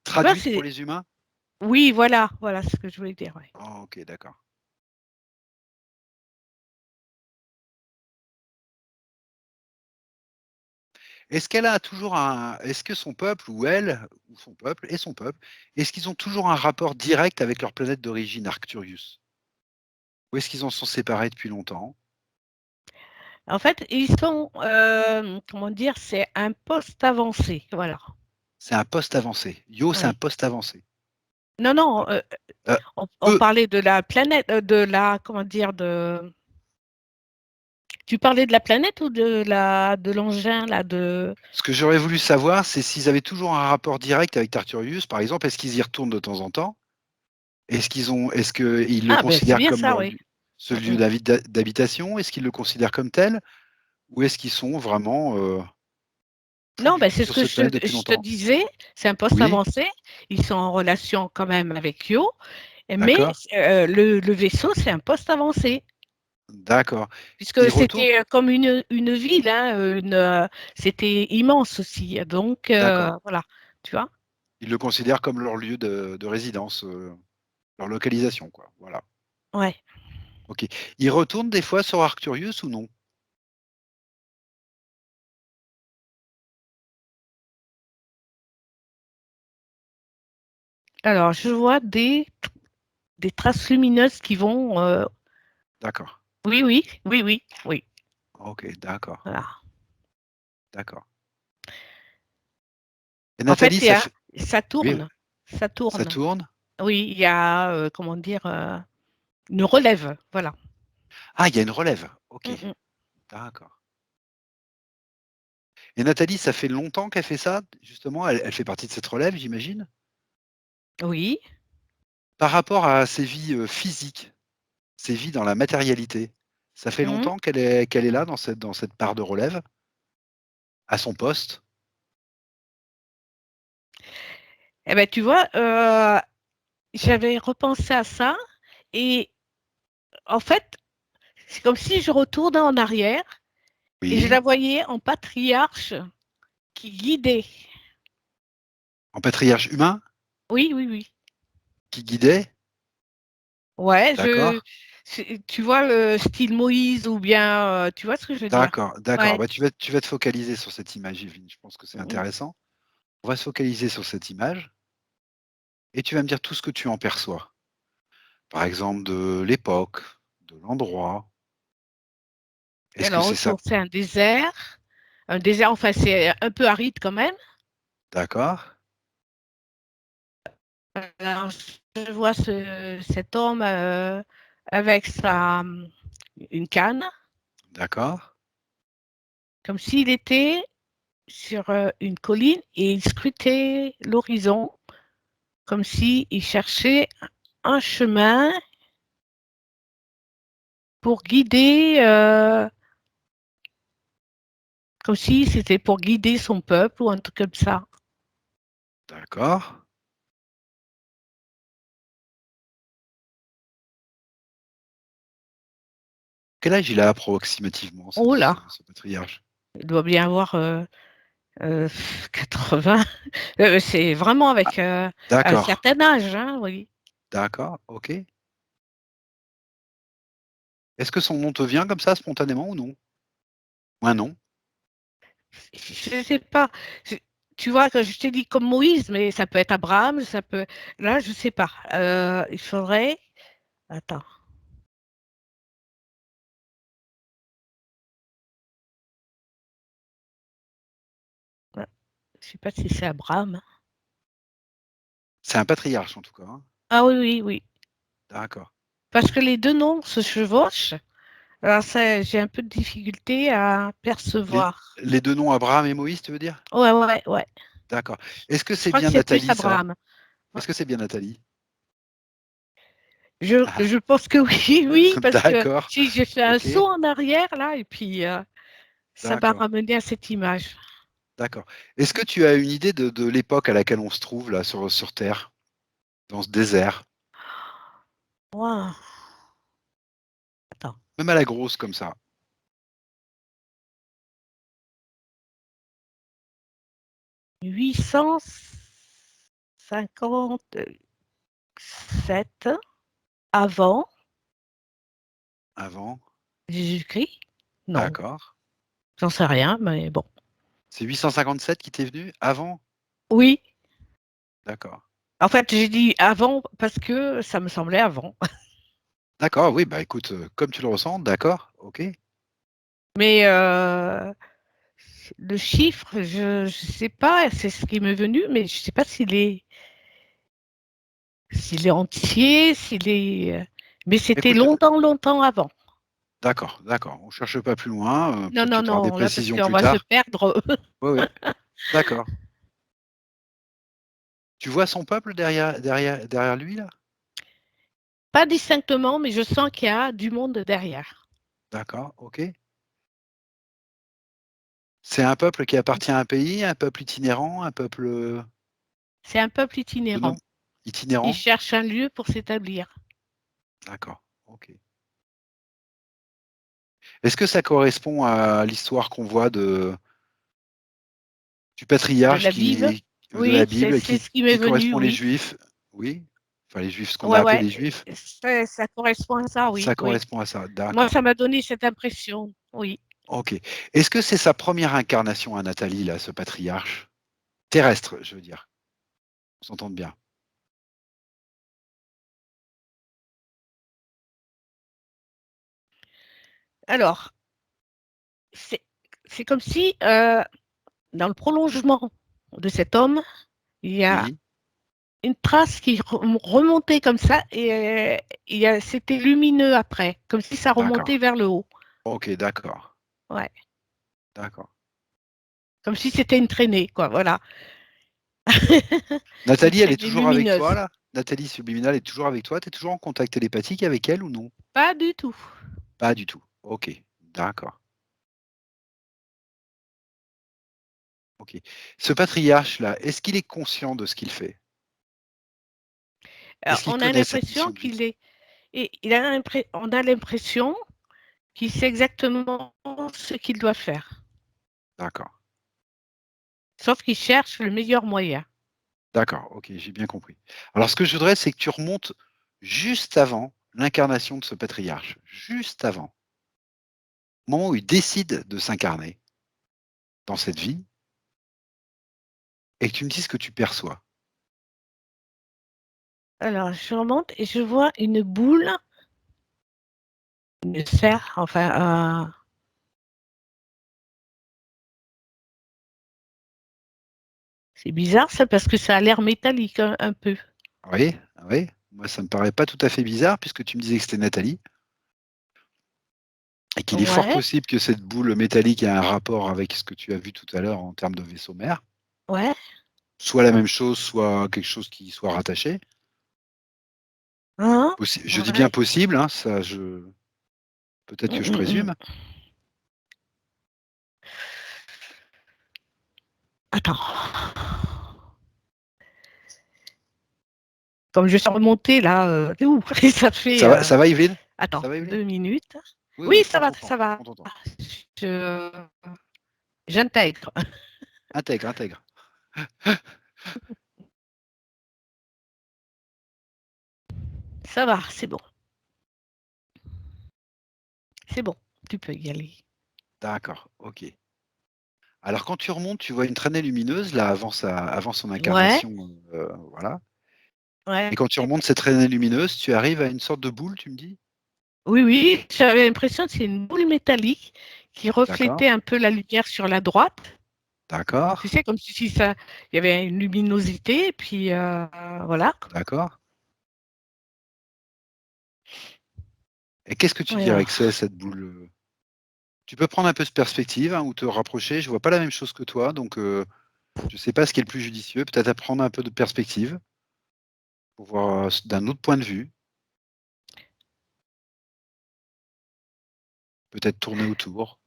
B: Tu vois,
A: Traduite pour les humains?
B: oui, voilà ce que je voulais dire. Ouais.
A: Oh, ok, d'accord. Est-ce qu'elle a toujours est-ce que son peuple ou elle, ou son peuple et son peuple, est-ce qu'ils ont toujours un rapport direct avec leur planète d'origine, Arcturius? Ou est-ce qu'ils en sont séparés depuis longtemps?
B: En fait, ils sont, comment dire, c'est un poste avancé. Voilà.
A: C'est un poste avancé. Yo, c'est un
B: Oui.
A: poste avancé.
B: Non, non,
A: D'accord. Euh,
B: on
A: eux,
B: parlait de la planète, de la, comment dire, tu parlais de la planète ou de l'engin, là,
A: ce que j'aurais voulu savoir, c'est s'ils avaient toujours un rapport direct avec Arcturius, par exemple, est-ce qu'ils y retournent de temps en temps? Est-ce qu'ils le
B: Ah, ben c'est
A: considèrent
B: bien
A: comme
B: ça,
A: leur
B: oui.
A: lieu, ce
B: Mm,
A: lieu
B: mm.
A: d'habitation? Est-ce qu'ils le considèrent comme tel? Ou est-ce qu'ils sont vraiment plus
B: Non,
A: du
B: ben
A: tout
B: c'est ce
A: sur
B: que
A: cette planète depuis
B: je te
A: longtemps?
B: disais, c'est un poste
A: Oui,
B: avancé. Ils sont en relation quand même avec Yo, mais
A: d'accord,
B: le vaisseau, c'est un poste avancé.
A: d'accord.
B: Puisque
A: Ils retournent,
B: c'était comme une ville, hein, c'était immense aussi. Donc,
A: d'accord.
B: voilà, tu vois.
A: Ils le considèrent comme leur lieu de résidence, leur localisation, quoi. Voilà.
B: Ouais.
A: Ok. Ils retournent des fois sur Arcturius ou non?
B: Alors, je vois des traces lumineuses qui vont.
A: D'accord.
B: Oui, oui, oui, oui, oui.
A: Ok, d'accord,
B: Voilà.
A: d'accord. Et
B: En fait,
A: Nathalie, ça fait.
B: ça
A: Oui,
B: tourne. Ça
A: ça
B: tourne.
A: tourne.
B: Oui, il y a, comment dire, une relève. Voilà.
A: Ah, il y a une relève. Ok,
B: Mm, mm.
A: d'accord. Et Nathalie, ça fait longtemps qu'elle fait ça, justement. Elle fait partie de cette relève, j'imagine.
B: Oui.
A: Par rapport à ses vies physiques, ses vies dans la matérialité, ça fait
B: Mm.
A: longtemps qu'elle est là dans cette part de relève, à son poste.
B: Eh ben, tu vois, j'avais repensé à ça et en fait, c'est comme si je retournais en arrière et je
A: Oui.
B: la voyais en patriarche qui guidait.
A: En patriarche humain,
B: Oui, oui, oui.
A: qui guidait.
B: Ouais,
A: D'accord.
B: tu vois le style Moïse ou bien, tu vois ce que je veux dire?
A: D'accord, d'accord.
B: Ouais.
A: Bah, tu vas te focaliser sur cette image, Yveline. Je pense que c'est
B: Mm.
A: intéressant. On va se focaliser sur cette image et tu vas me dire tout ce que tu en perçois. Par exemple, de l'époque, de l'endroit. Est-ce que
B: Alors
A: c'est ça?
B: autour, c'est un désert, enfin c'est un peu aride quand même.
A: D'accord,
B: Alors, je vois cet homme avec une canne,
A: d'accord,
B: comme s'il était sur une colline et il scrutait l'horizon, comme s'il cherchait un chemin pour guider, comme si c'était pour guider son peuple ou un truc comme ça.
A: d'accord. Quel âge il a approximativement, ce,
B: Oh
A: ce-
B: là,
A: ce patriarche?
B: il doit bien avoir euh, 80. C'est vraiment
A: Ah,
B: avec un
A: d'accord,
B: certain âge, hein, oui.
A: d'accord, ok. Est-ce que son nom te vient comme ça spontanément ou non? Ou un nom?
B: Je ne sais pas. Je- Tu vois, que je t'ai dit comme Moïse, mais ça peut être Abraham, ça peut. Là, je ne sais pas. Il faudrait. Attends. Ouais, je ne sais pas si c'est Abraham.
A: C'est un patriarche en tout cas, hein.
B: Ah oui, oui, oui.
A: D'accord.
B: Parce que les deux noms se chevauchent. Alors, ça, j'ai un peu de difficulté à
A: Les,
B: percevoir.
A: les deux noms Abraham et Moïse, tu veux dire?
B: Ouais, ouais, ouais.
A: D'accord. Est-ce que
B: Je
A: c'est
B: crois que
A: bien
B: c'est plus
A: Nathalie, ça?
B: Abraham. Ouais.
A: Est-ce que c'est bien Nathalie?
B: Je pense que oui, oui, parce que
A: D'accord.
B: si j'ai fait un
A: Ok.
B: saut en arrière là, et puis ça m'a
A: D'accord.
B: ramené à cette image.
A: D'accord. Est-ce que tu as une idée de l'époque à laquelle on se trouve là sur terre, dans ce désert?
B: Waouh! Attends,
A: Même à la grosse comme ça.
B: 857 avant
A: Avant?
B: Jésus-Christ? Non,
A: D'accord.
B: j'en sais rien, mais bon.
A: C'est 857 qui t'est venu? Avant?
B: Oui,
A: D'accord.
B: en fait, j'ai dit avant parce que ça me semblait avant.
A: D'accord, oui, bah, écoute, comme tu le ressens, d'accord, OK.
B: Mais le chiffre, je sais pas, c'est ce qui m'est venu, mais je sais pas s'il est entier, s'il est, mais c'était
A: Écoute,
B: longtemps, longtemps avant.
A: d'accord, d'accord, on cherche pas plus loin,
B: Non,
A: peut-être que
B: non,
A: tu auras des
B: non, là, parce
A: précisions
B: qu'on
A: plus
B: va se
A: tard.
B: perdre.
A: Oui, oui, d'accord. Tu vois son peuple derrière lui là?
B: Pas distinctement, mais je sens qu'il y a du monde derrière.
A: D'accord, OK. C'est un peuple qui appartient à un pays, un peuple itinérant, un peuple,
B: C'est un peuple
A: autonome?
B: itinérant. Il
A: Itinérant?
B: cherche un lieu pour s'établir.
A: D'accord, OK. Est-ce que ça correspond à l'histoire qu'on voit du
B: De
A: patriarche
B: la Bible?
A: qui de la
B: Oui, c'est
A: Bible
B: c'est ce qui m'est
A: qui
B: venu,
A: correspond les
B: oui.
A: Juifs? Oui? Enfin les Juifs, ce qu'on a
B: Ouais,
A: appelé
B: ouais,
A: les Juifs?
B: ça correspond à ça, oui,
A: Ça
B: oui.
A: correspond à ça,
B: Moi,
A: d'accord.
B: ça m'a donné cette impression, oui.
A: OK. Est-ce que c'est sa première incarnation à Nathalie là, ce patriarche? Terrestre, je veux dire, qu'on s'entende bien.
B: Alors, c'est c'est comme si, dans le prolongement de cet homme, il y a
A: Oui,
B: une trace qui remontait comme ça et c'était lumineux après, comme si ça remontait
A: d'accord.
B: vers le haut.
A: OK, d'accord,
B: Ouais,
A: d'accord.
B: comme si c'était une traînée, quoi, voilà. Une
A: Nathalie, elle est
B: traînée
A: toujours avec toi
B: lumineuse.
A: là? Nathalie Subliminal est toujours avec toi? Tu es toujours en contact télépathique avec elle ou non?
B: Pas du tout.
A: Pas du tout. OK, d'accord, OK. Ce patriarche là, est-ce qu'il est conscient de ce qu'il fait?
B: Alors,
A: Est-ce qu'il
B: on a
A: connaît cette
B: l'impression
A: mission de vie?
B: qu'il est, et on a l'impression qu'il sait exactement ce qu'il doit faire,
A: D'accord,
B: sauf qu'il cherche le meilleur moyen.
A: d'accord, OK, j'ai bien compris. Alors ce que je voudrais, c'est que tu remontes juste avant l'incarnation de ce patriarche, juste avant, au moment où il décide de s'incarner dans cette vie et que tu me dises ce que tu perçois.
B: Alors, je remonte et je vois une boule, une sphère, enfin, c'est bizarre ça parce que ça a l'air métallique un peu.
A: Oui, oui, moi ça me paraît pas tout à fait bizarre puisque tu me disais que c'était Nathalie et qu'il est fort
B: Ouais,
A: possible que cette boule métallique ait un rapport avec ce que tu as vu tout à l'heure en termes de vaisseau mère.
B: ouais.
A: Soit la même chose, soit quelque chose qui y soit rattaché.
B: Hein,
A: Je dis bien
B: ouais.
A: possible, hein, ça je peut-être que je
B: Mm.
A: présume.
B: Attends. Comme je suis remontée là, ça fait,
A: Ça va Yveline?
B: attends,
A: Ça va Yveline?
B: 2 minutes.
A: Oui,
B: Oui,
A: oui,
B: ça
A: prends
B: va,
A: ton temps,
B: ça va.
A: prends ton temps.
B: Je j'intègre.
A: Intègre, intègre.
B: Ça va, c'est bon. C'est bon, tu peux y aller.
A: D'accord, OK. Alors quand tu remontes, tu vois une traînée lumineuse là avant son
B: Ouais,
A: incarnation, voilà, et
B: ouais.
A: quand tu remontes cette traînée lumineuse, tu arrives à une sorte de boule, tu me dis?
B: Oui, oui, j'avais l'impression que c'est une boule métallique qui
A: D'accord,
B: reflétait un peu la lumière sur la droite. Tu
A: d'accord,
B: sais, comme si ça, il y avait une luminosité, et puis voilà.
A: d'accord, et qu'est-ce que tu
B: Ouais,
A: dirais
B: alors,
A: que c'est cette boule, Tu peux prendre un peu de perspective, hein, ou te rapprocher. Je vois pas la même chose que toi, donc je sais pas ce qui est le plus judicieux. Peut-être à prendre un peu de perspective pour voir, d'un autre point de vue, peut-être tourner autour.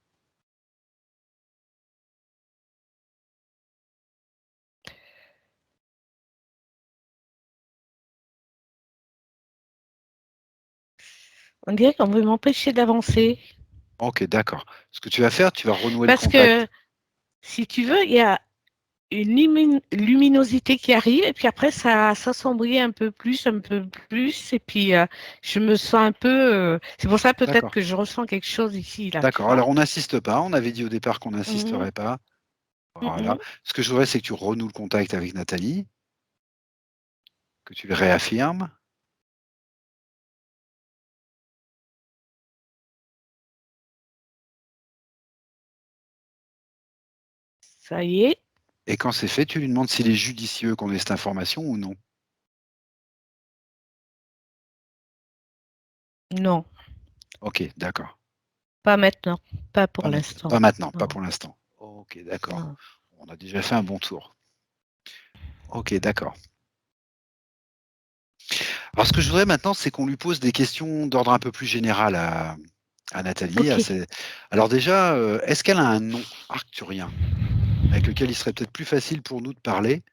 B: On dirait qu'on veut m'empêcher d'avancer.
A: Ok, d'accord. Ce que tu vas faire, tu vas renouer le
B: Parce
A: contact.
B: que, si tu veux, il y a une luminosité qui arrive et puis après, ça s'assombrit un peu plus. Et puis, je me sens un peu... c'est pour ça peut-être
A: D'accord.
B: que je ressens quelque chose ici, là, tu
A: D'accord.
B: vois.
A: Alors, on n'insiste pas. On avait dit au départ qu'on
B: Mhm,
A: n'insisterait pas. Voilà.
B: mhm.
A: Ce que je voudrais, c'est que tu renoues le contact avec Nathalie, que tu le réaffirmes.
B: Ça y est.
A: Et quand c'est fait, tu lui demandes s'il est judicieux qu'on ait cette information ou non.
B: Non,
A: Ok, d'accord.
B: pas maintenant. Pas pour
A: Pas maintenant, pas
B: l'instant.
A: maintenant, pas
B: Non,
A: pour l'instant. Ok, d'accord.
B: non.
A: On a déjà fait un bon tour. Ok, d'accord. Alors, ce que je voudrais maintenant, c'est qu'on lui pose des questions d'ordre un peu plus général à Nathalie.
B: Ok.
A: Alors déjà, est-ce qu'elle a un nom arcturien avec lequel il serait peut-être plus facile pour nous de parler,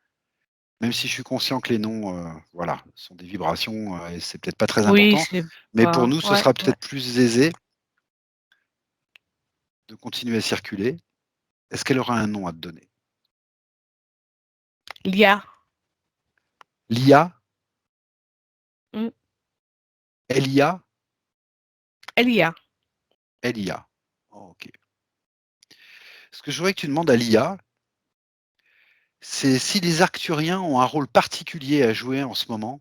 A: même si je suis conscient que les noms, voilà, sont des vibrations et c'est peut-être pas très
B: Oui,
A: important,
B: c'est
A: mais pour
B: pas...
A: nous, ce
B: Ouais,
A: sera
B: ouais.
A: peut-être plus aisé de continuer à circuler. Est-ce qu'elle aura un nom à te donner?
B: Lia.
A: Lia?
B: Mm.
A: Elia?
B: Elia.
A: Elia. Ok. Ce que je voudrais que tu demandes à l'IA, c'est si les arcturiens ont un rôle particulier à jouer en ce moment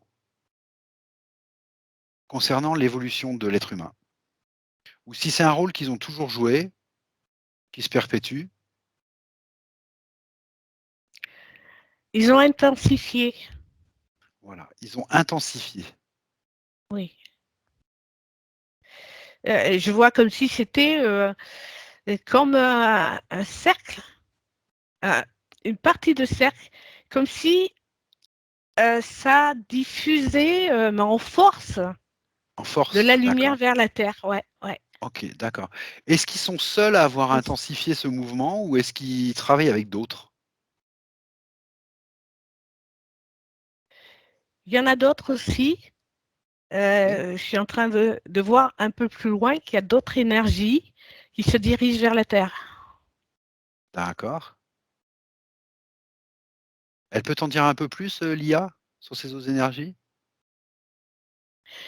A: concernant l'évolution de l'être humain. Ou si c'est un rôle qu'ils ont toujours joué, qui se perpétue.
B: Ils ont intensifié.
A: Voilà, ils ont intensifié.
B: Oui. Je vois comme si c'était comme un cercle, euh, une partie de cercle, comme si ça diffusait, mais en force,
A: En
B: de la
A: force,
B: lumière
A: d'accord.
B: vers la Terre. Ouais, ouais.
A: Ok, d'accord. Est-ce qu'ils sont seuls à avoir
B: Comme
A: intensifié ce mouvement ou est-ce qu'ils travaillent avec d'autres?
B: il y en a d'autres aussi.
A: Oui.
B: Je suis en train de voir un peu plus loin qu'il y a d'autres énergies qui se dirigent vers la Terre.
A: D'accord. Elle peut t'en dire un peu plus, l'IA, sur ces autres énergies?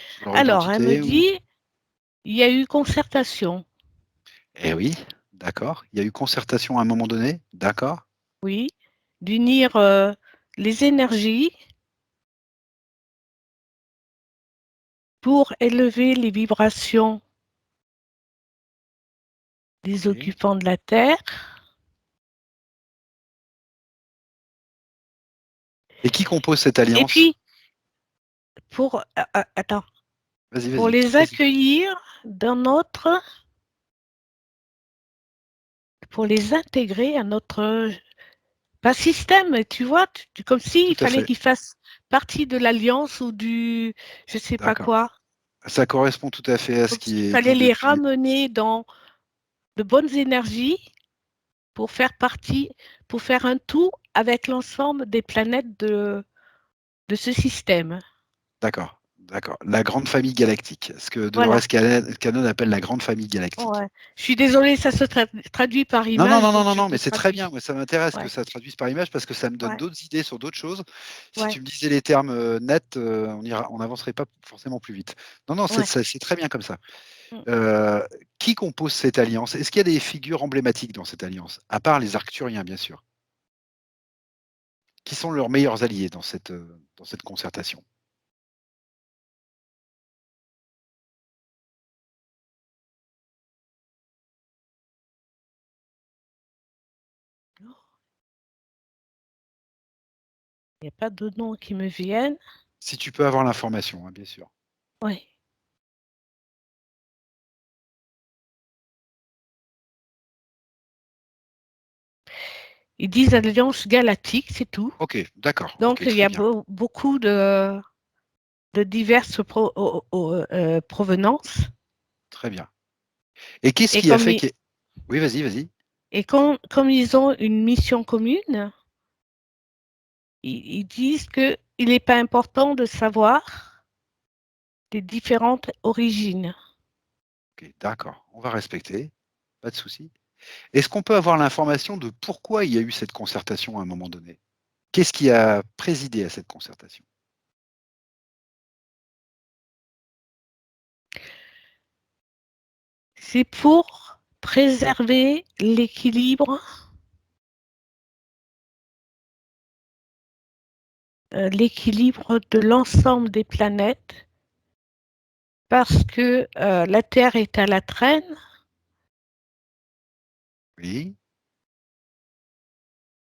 A: Sur leur
B: Alors, elle me
A: identité ou...
B: dit, il y a eu concertation,
A: Eh oui, d'accord. Il y a eu concertation à un moment donné, d'accord.
B: oui, d'unir les énergies pour élever les vibrations des
A: Ok.
B: occupants de la Terre.
A: Et qui compose cette
B: Et
A: alliance?
B: puis, attends,
A: Vas-y,
B: pour
A: vas-y,
B: les
A: vas-y.
B: accueillir dans notre, pour les intégrer à notre, pas système, tu vois, comme s'il
A: Tout à
B: fallait
A: fait,
B: qu'ils fassent partie de l'alliance ou du, je sais pas
A: d'accord.
B: quoi,
A: Ça correspond tout à fait à ce
B: comme
A: qui
B: s'il
A: est
B: fallait
A: dit
B: les
A: depuis...
B: ramener dans de bonnes énergies pour faire partie, pour faire un tout avec l'ensemble des planètes de ce système.
A: D'accord, d'accord. La grande famille galactique, ce que
B: Voilà.
A: Dolores Cannon appelle la grande famille galactique.
B: Ouais. Je suis désolée, ça se traduit par
A: Non, non,
B: image,
A: non, non,
B: donc
A: non,
B: je
A: non,
B: te
A: mais c'est très
B: traduis.
A: bien. Moi, ça m'intéresse que
B: Ouais,
A: ça traduise par image parce que ça me donne
B: ouais,
A: d'autres idées sur d'autres choses. Si
B: ouais,
A: tu me disais les termes nets, on n'avancerait pas forcément plus vite. Non, non,
B: ouais.
A: c'est très bien comme ça.
B: Mm.
A: Euh, qui compose cette alliance? Est-ce qu'il y a des figures emblématiques dans cette alliance? À part les Arcturiens, bien sûr. Qui sont leurs meilleurs alliés dans cette concertation?
B: Il n'y a pas de noms qui me viennent.
A: Si tu peux avoir l'information, hein, bien sûr.
B: Ouais. Ils disent Alliance Galactique, c'est tout.
A: Ok, d'accord,
B: Donc,
A: ok,
B: il y
A: très
B: a
A: bien,
B: beaucoup de diverses provenances.
A: très bien. Et qu'est-ce
B: Et
A: qui a
B: comme,
A: fait que... Oui, vas-y, vas-y.
B: comme ils ont une mission commune, ils disent qu'il n'est pas important de savoir les différentes origines.
A: OK, d'accord, on va respecter, pas de souci. Est-ce qu'on peut avoir l'information de pourquoi il y a eu cette concertation à un moment donné? Qu'est-ce qui a présidé à cette concertation?
B: C'est pour préserver l'équilibre de l'ensemble des planètes parce que la Terre est à la traîne
A: Oui,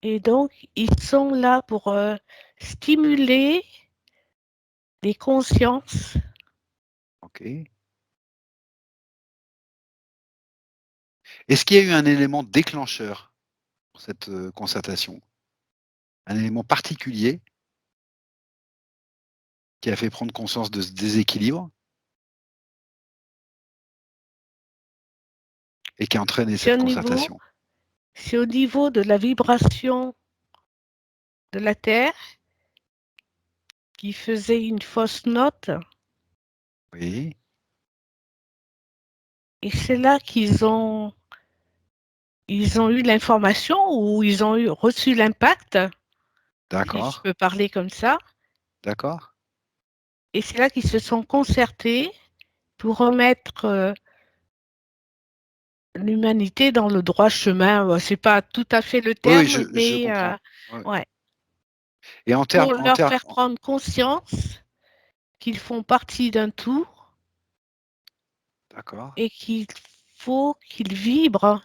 B: et donc ils sont là pour stimuler les consciences.
A: OK. Est-ce qu'il y a eu un élément déclencheur pour cette, concertation? Un élément particulier qui a fait prendre conscience de ce déséquilibre et qui a entraîné
B: C'est
A: cette
B: au niveau,
A: concertation?
B: c'est au niveau de la vibration de la Terre qui faisait une fausse note
A: Oui,
B: et c'est là ils ont eu l'information ou ils ont reçu l'impact, si je
A: d'accord,
B: peux parler comme ça,
A: d'accord.
B: et c'est là qu'ils se sont concertés pour remettre l'humanité dans le droit chemin. C'est pas tout à fait le
A: Oui, oui,
B: terme,
A: je
B: mais
A: comprends. Ouais
B: ouais,
A: et
B: pour leur faire prendre conscience qu'ils font partie d'un tout
A: d'accord,
B: et qu'il faut qu'ils vibrent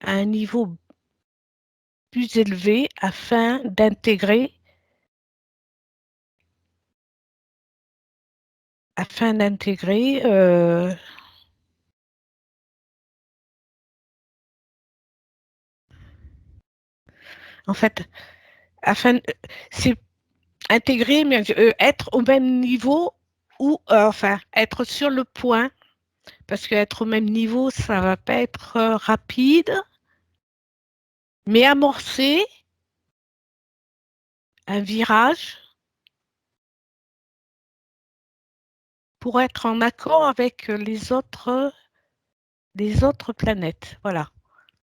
B: à un niveau plus élevé afin d'intégrer en fait, afin, c'est intégrer, mais être au même niveau ou enfin être sur le point, parce qu'être au même niveau, ça va pas être rapide, mais amorcer un virage pour être en accord avec les autres planètes. Voilà.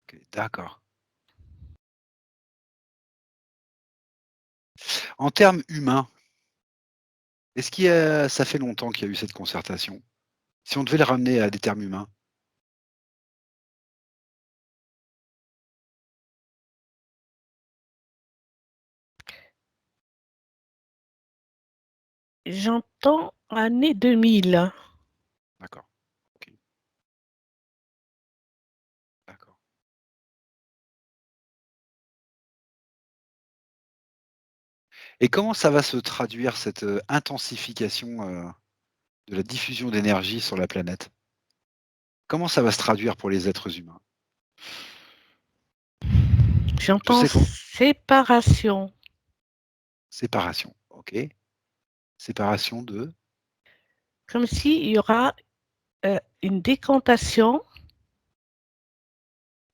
A: OK, d'accord. En termes humains, est-ce qu'il y a ça fait longtemps qu'il y a eu cette concertation? Si on devait le ramener à des termes humains?
B: J'entends année 2000.
A: D'accord, OK, d'accord. Et comment ça va se traduire cette, intensification, de la diffusion d'énergie sur la planète? Comment ça va se traduire pour les êtres humains? Je
B: J'entends
A: sais qu'on
B: séparation,
A: séparation, OK. Séparation de
B: comme s'il y aura une décantation
A: OK,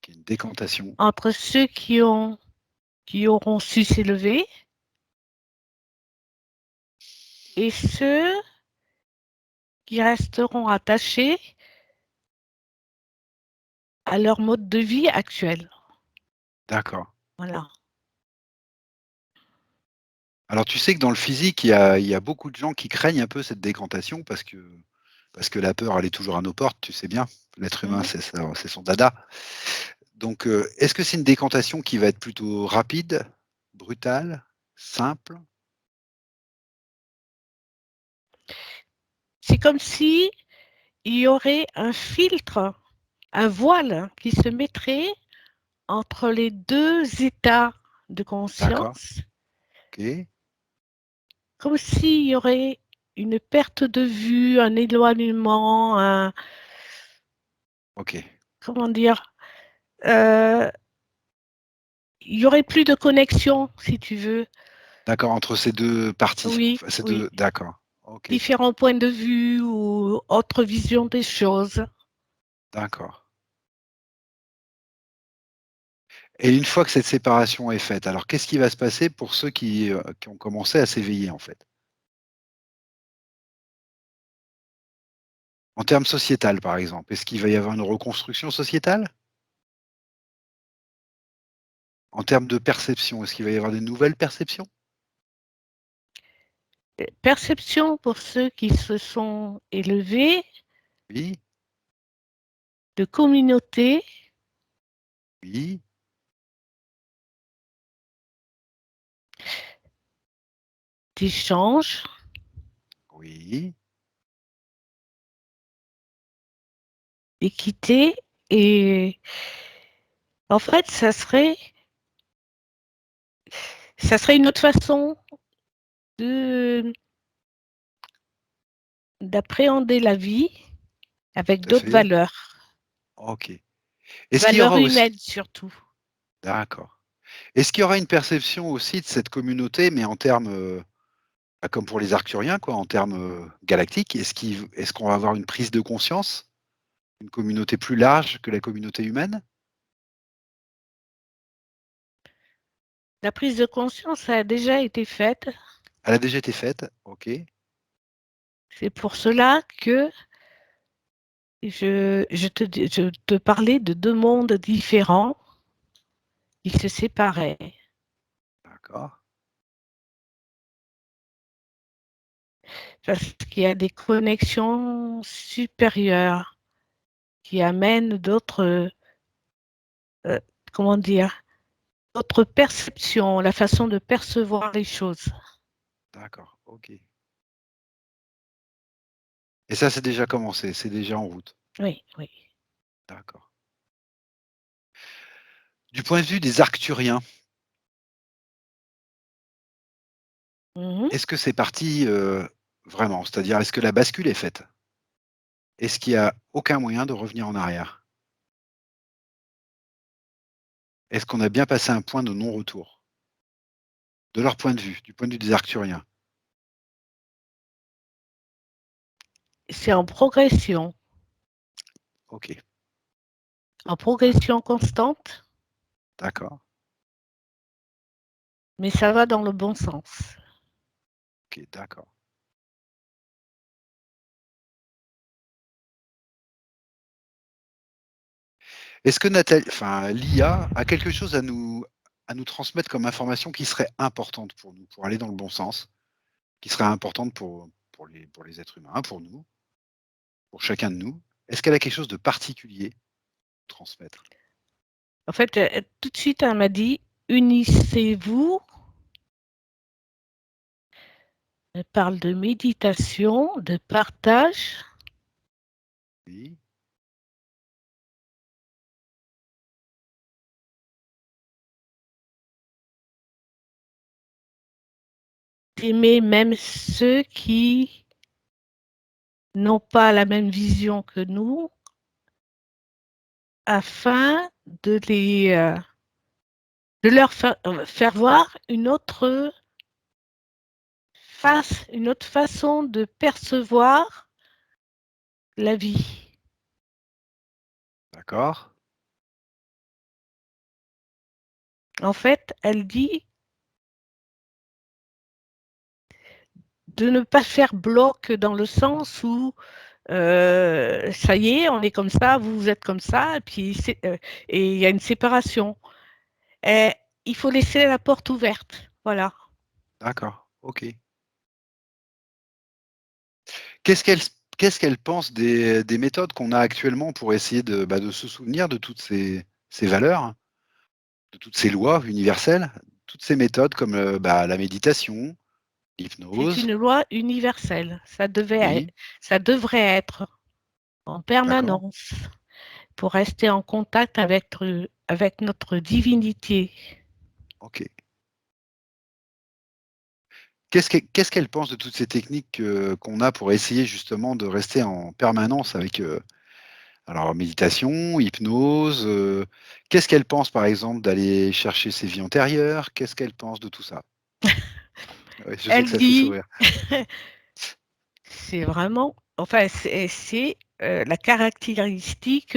A: une décantation,
B: entre ceux qui auront su s'élever et ceux qui resteront attachés à leur mode de vie actuel.
A: d'accord.
B: Voilà.
A: Alors tu sais que dans le physique, il y a beaucoup de gens qui craignent un peu cette décantation parce que la peur, elle est toujours à nos portes, tu sais bien. L'être humain,
B: Mhm.
A: c'est son dada. Donc, est-ce que c'est une décantation qui va être plutôt rapide, brutale, simple?
B: C'est comme si il y aurait un filtre, un voile qui se mettrait entre les deux états de
A: D'accord,
B: conscience,
A: OK,
B: comme s'il y aurait une perte de vue, un éloignement,
A: OK.
B: comment dire, euh, il y aurait plus de connexion, si tu veux.
A: D'accord, entre ces 2 parties,
B: Oui,
A: enfin ces
B: oui.
A: 2 d'accord, OK,
B: Différents points de vue ou autre vision des choses.
A: d'accord. Et une fois que cette séparation est faite, alors qu'est-ce qui va se passer pour ceux qui ont commencé à s'éveiller, en fait? En termes sociétal, par exemple, est-ce qu'il va y avoir une reconstruction sociétale? En termes de perception, est-ce qu'il va y avoir des nouvelles perceptions?
B: Perception pour ceux qui se sont élevés,
A: Oui,
B: de communauté,
A: oui,
B: d'échange,
A: oui,
B: d'équité. Et en fait, ça serait une autre façon de d'appréhender la vie avec
A: tout à
B: d'autres
A: fait.
B: valeurs,
A: OK. Est-ce qu'il y
B: valeurs
A: aura aussi
B: humaines surtout.
A: d'accord. Est-ce qu'il y aura une perception aussi de cette communauté, mais en termes, bah, comme pour les Arcturiens quoi, en termes, galactiques? Est-ce qu'on va avoir une prise de conscience? Une communauté plus large que la communauté humaine?
B: La prise de conscience a déjà été faite.
A: Elle a déjà été faite? OK,
B: C'est pour cela que je te parlais de deux mondes différents qui se séparaient.
A: d'accord,
B: Parce qu'il y a des connexions supérieures qui amènent d'autres, euh, comment dire, d'autres perceptions, la façon de percevoir les choses.
A: d'accord, OK. Et ça, c'est déjà commencé, c'est déjà en route?
B: Oui, oui.
A: D'accord. Du point de vue des Arcturiens,
B: Mhm.
A: est-ce que c'est parti, vraiment? C'est-à-dire, est-ce que la bascule est faite? Est-ce qu'il y a aucun moyen de revenir en arrière? Est-ce qu'on a bien passé un point de non-retour? De leur point de vue, du point de vue des Arcturiens?
B: C'est
A: OK,
B: en progression constante,
A: d'accord,
B: mais ça va dans le bon sens.
A: OK, d'accord. Est-ce que l'IA a quelque chose à nous transmettre comme information qui serait importante pour nous, pour aller dans le bon sens, qui serait importante pour les êtres humains, pour nous, pour chacun de nous? Est-ce qu'elle a quelque chose de particulier à transmettre?
B: En fait, tout de suite, elle m'a dit, unissez-vous. Elle parle de méditation, de partage.
A: Oui,
B: D'aimer même ceux qui n'ont pas la même vision que nous, afin de leur faire voir une autre façon de percevoir la vie.
A: d'accord,
B: En fait, elle dit de ne pas faire bloc dans le sens où ça y est, on est comme ça, vous êtes comme ça, et il y a une séparation. Et il faut laisser la porte ouverte. Voilà.
A: d'accord, OK. Qu'est-ce qu'elle qu'est-ce qu'elle pense des méthodes qu'on a actuellement pour essayer de se souvenir de toutes ces valeurs, de toutes ces lois universelles, toutes ces méthodes comme, la méditation,
B: C'est
A: l'hypnose?
B: une loi universelle.
A: Oui,
B: Ça devrait être en
A: d'accord,
B: permanence pour rester en contact avec notre divinité.
A: OK. Qu'est-ce qu'elle pense de toutes ces techniques, qu'on a pour essayer justement de rester en permanence avec, alors méditation, hypnose, qu'est-ce qu'elle pense par exemple d'aller chercher ses vies antérieures? Qu'est-ce qu'elle pense de tout ça? Ouais, je sais que
B: Elle
A: ça fait
B: dit,
A: sourire.
B: c'est vraiment, enfin, c'est la caractéristique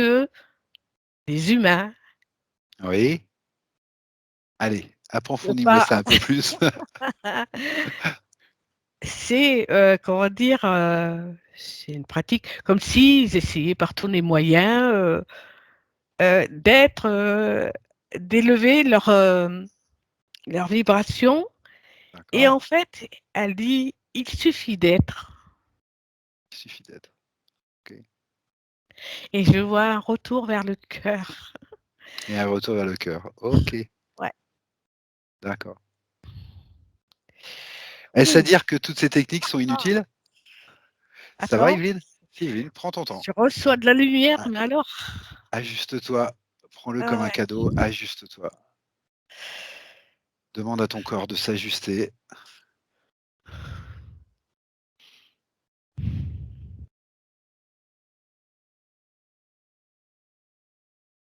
B: des humains.
A: Oui? Allez,
B: De
A: approfondis-moi
B: pas,
A: ça un peu plus.
B: c'est, comment dire, c'est une pratique, comme s'ils essayaient par tous les moyens d'élever leur vibration. Et
A: D'accord.
B: en fait, elle dit, il suffit d'être.
A: Il suffit d'être. OK.
B: Et je vois un retour vers le cœur.
A: Et un retour vers le cœur. OK,
B: Ouais.
A: d'accord. Est-ce à
B: Ouh,
A: dire que toutes ces techniques sont inutiles? Ça va,
B: attends,
A: Yveline? Si, Yveline, prends ton temps.
B: je reçois de la lumière,
A: A
B: mais alors,
A: Ajuste-toi, prends-le
B: ah
A: comme un
B: ouais.
A: cadeau, ajuste-toi. Demande à ton corps de s'ajuster.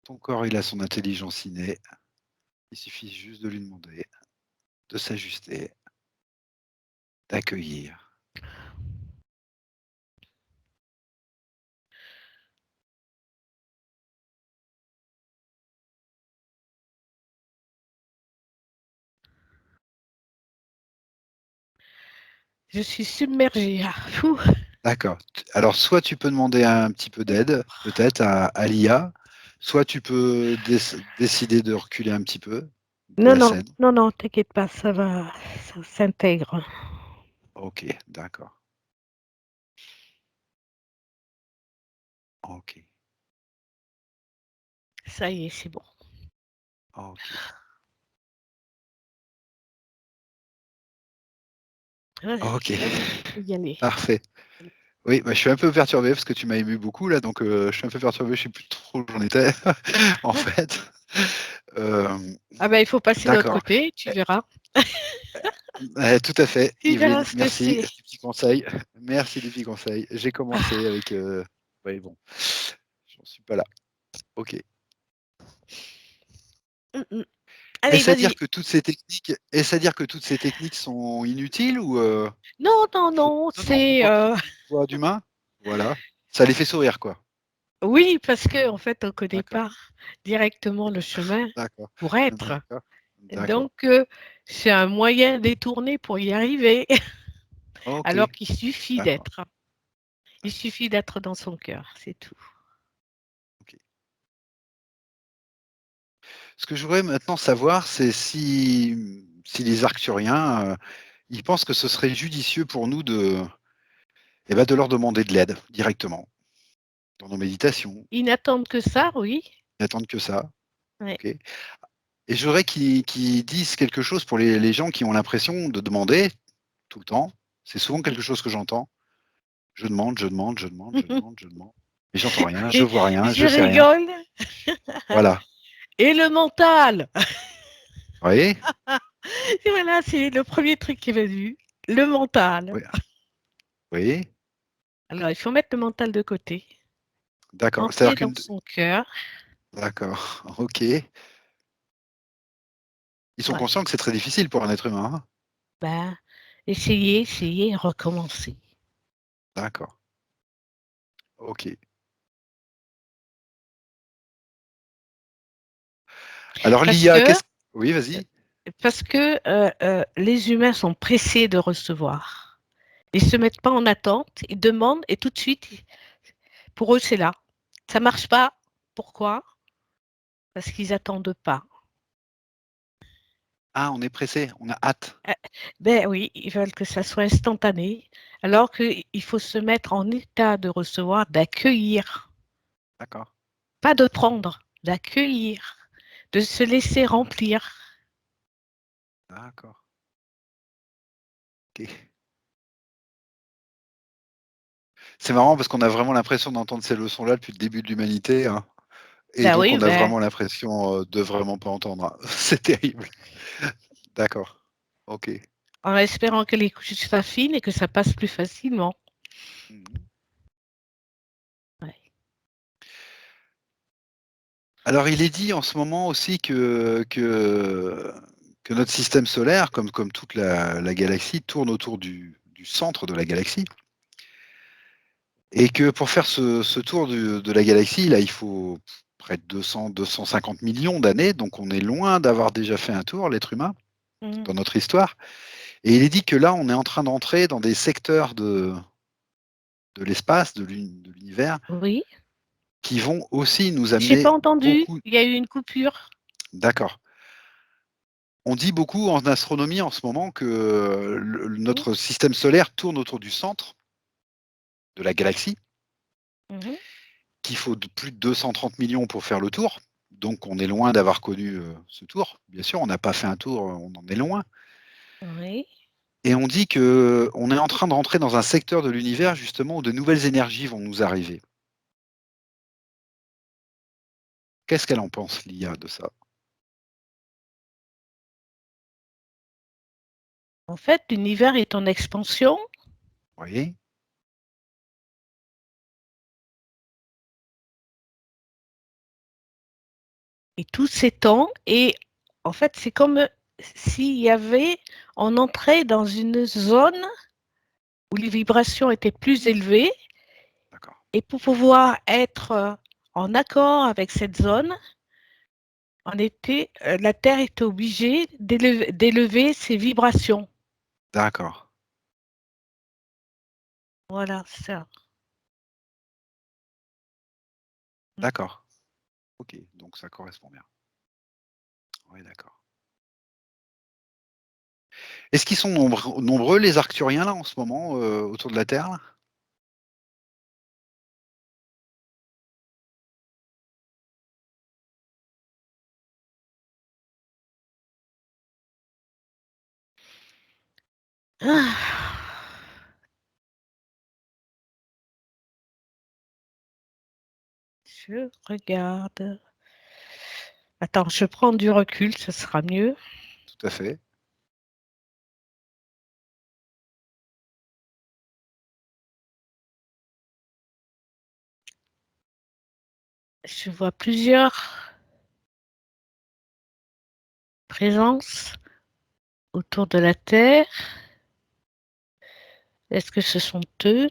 A: Ton corps, il a son intelligence innée. Il suffit juste de lui demander de s'ajuster, d'accueillir.
B: Je suis submergée. Ah, fou.
A: D'accord. Alors, soit tu peux demander un petit peu d'aide, peut-être à l'IA, soit tu peux décider de reculer un petit peu de
B: Non,
A: la
B: non,
A: scène.
B: non, non, t'inquiète pas, ça va, ça s'intègre.
A: Ok, d'accord. Ok,
B: Ça y est, c'est bon.
A: ok, ok.
B: Vas-y, faut y aller.
A: Parfait. Oui, bah, je suis un peu perturbé parce que tu m'as ému beaucoup là, donc je suis un peu perturbé, je sais plus trop où j'en étais en fait. Euh,
B: Ah ben, il faut passer de l'autre
A: d'accord.
B: côté, tu verras.
A: Tout à fait,
B: Tu verras
A: Yveline,
B: ce que
A: merci
B: c'est.
A: des petits conseils. Merci des petits conseils. J'ai commencé
B: Ah,
A: avec. Oui, bon, j'en suis pas là. Ok.
B: mm. Allez,
A: Est-ce à dire
B: vas-y.
A: que toutes ces techniques, est-ce à dire que toutes ces techniques sont inutiles ou
B: Non, non,
A: faut...
B: non,
A: Non, non,
B: c'est...
A: une voix d'humain. Voilà. Ça les fait sourire, quoi.
B: Oui, parce qu'en fait, on ne connaît
A: D'accord.
B: pas directement le chemin
A: D'accord.
B: pour être.
A: D'accord. D'accord.
B: Donc, c'est un moyen détourné pour y arriver,
A: Ok.
B: alors qu'il suffit
A: D'accord.
B: d'être. Il suffit d'être dans son cœur, c'est tout.
A: Ok. Ce que je voudrais maintenant savoir, c'est si les arcturiens, ils pensent que ce serait judicieux pour nous de leur demander de l'aide directement dans nos méditations.
B: Ils n'attendent que ça, oui.
A: Ils n'attendent que ça.
B: Ouais.
A: Ok. Et je voudrais qu'ils disent quelque chose pour les gens qui ont l'impression de demander tout le temps. C'est souvent quelque chose que j'entends. Je demande, je demande, je demande, je demande, je demande. Mais j'entends rien, je
B: Et
A: vois rien,
B: je
A: je sais rien.
B: rigole.
A: Voilà.
B: Et le mental.
A: Vous voyez?
B: Et voilà, c'est le premier truc qui est venu. Le mental.
A: Oui. Oui.
B: Alors, il faut mettre le mental de côté,
A: D'accord. C'est-à-dire
B: entrer dans
A: qu'une.
B: son cœur.
A: D'accord. Ok. Ils sont
B: Ouais.
A: conscients que c'est très difficile pour un être humain, hein.
B: Ben, essayer, recommencer.
A: D'accord. Ok. Alors
B: Parce
A: l'IA,
B: que,
A: qu'est-ce. Oui, vas-y.
B: les humains sont pressés de recevoir. Ils ne se mettent pas en attente, ils demandent et tout de suite, pour eux, c'est là. Ça ne marche pas. Pourquoi? Parce qu'ils n'attendent pas.
A: Ah, on est pressé, on a hâte.
B: Euh, Ben oui, ils veulent que ça soit instantané, alors qu'il faut se mettre en état de recevoir, d'accueillir,
A: D'accord.
B: pas de prendre, d'accueillir, de se laisser remplir.
A: D'accord. Ok. C'est marrant parce qu'on a vraiment l'impression d'entendre ces leçons-là depuis le début de l'humanité, hein. Et
B: Ben
A: donc
B: oui,
A: on a
B: ben,
A: vraiment l'impression de vraiment pas entendre, hein. C'est terrible. D'accord. Ok.
B: en espérant que les couches s'affinent et que ça passe plus facilement.
A: Mhm.
B: Ouais.
A: Alors il est dit en ce moment aussi que notre système solaire, comme toute la galaxie, tourne autour du centre de la galaxie. Et que pour faire ce tour de la galaxie, là, il faut près de 200-250 millions d'années, donc on est loin d'avoir déjà fait un tour, l'être humain,
B: Mm.
A: dans notre histoire. Et il est dit que là, on est en train d'entrer dans des secteurs de l'espace, de l'univers,
B: Oui.
A: qui vont aussi nous
B: J'ai pas
A: amener
B: entendu.
A: beaucoup.
B: Il y a eu une coupure.
A: D'accord. On dit beaucoup en astronomie en ce moment que
B: Mmh.
A: notre système solaire tourne autour du centre de la galaxie,
B: Mmh.
A: qu'il faut plus de 230 millions pour faire le tour. Donc on est loin d'avoir connu ce tour. Bien sûr, on n'a pas fait un tour, on en est loin.
B: Oui.
A: Et on dit que on est en train de rentrer dans un secteur de l'univers justement où de nouvelles énergies vont nous arriver. Qu'est-ce qu'elle en pense, l'IA, de ça?
B: En fait, l'univers est en expansion
A: Oui,
B: et tout s'étend et en fait, c'est comme s'il y avait on entrait dans une zone où les vibrations étaient plus élevées
A: d'accord,
B: et pour pouvoir être, en accord avec cette zone, la Terre était obligée d'élever ses vibrations.
A: d'accord,
B: Voilà, c'est ça. Mmh.
A: d'accord. OK, donc ça correspond bien. Oui, d'accord. Est-ce qu'ils sont nombreux les Arcturiens là en ce moment, autour de la Terre là?
B: Ah! Je regarde. Attends, je prends du recul, ce sera mieux.
A: Tout à fait.
B: Je vois plusieurs présences autour de la Terre. Est-ce que ce sont eux?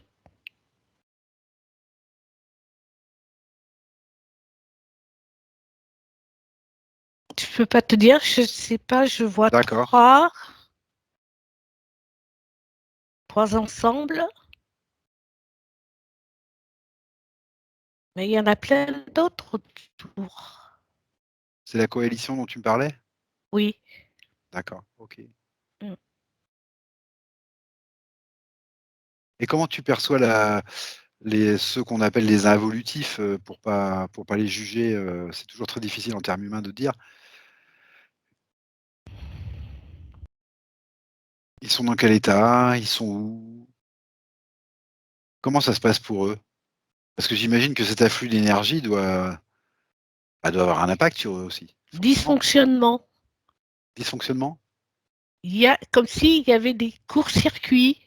B: Je peux pas te dire, je sais pas, je vois
A: D'accord.
B: trois ensembles, mais il y en a plein d'autres autour.
A: C'est la coalition dont tu me parlais?
B: Oui.
A: D'accord, OK.
B: Mmh.
A: Et comment tu perçois ceux qu'on appelle les involutifs, pour pas les juger, c'est toujours très difficile en termes humains de dire. Ils sont dans quel état? Ils sont où? Comment ça se passe pour eux? Parce que j'imagine que cet afflux d'énergie doit avoir un impact sur eux aussi, forcément.
B: Dysfonctionnement.
A: Dysfonctionnement?
B: Il y a comme s'il y avait des courts-circuits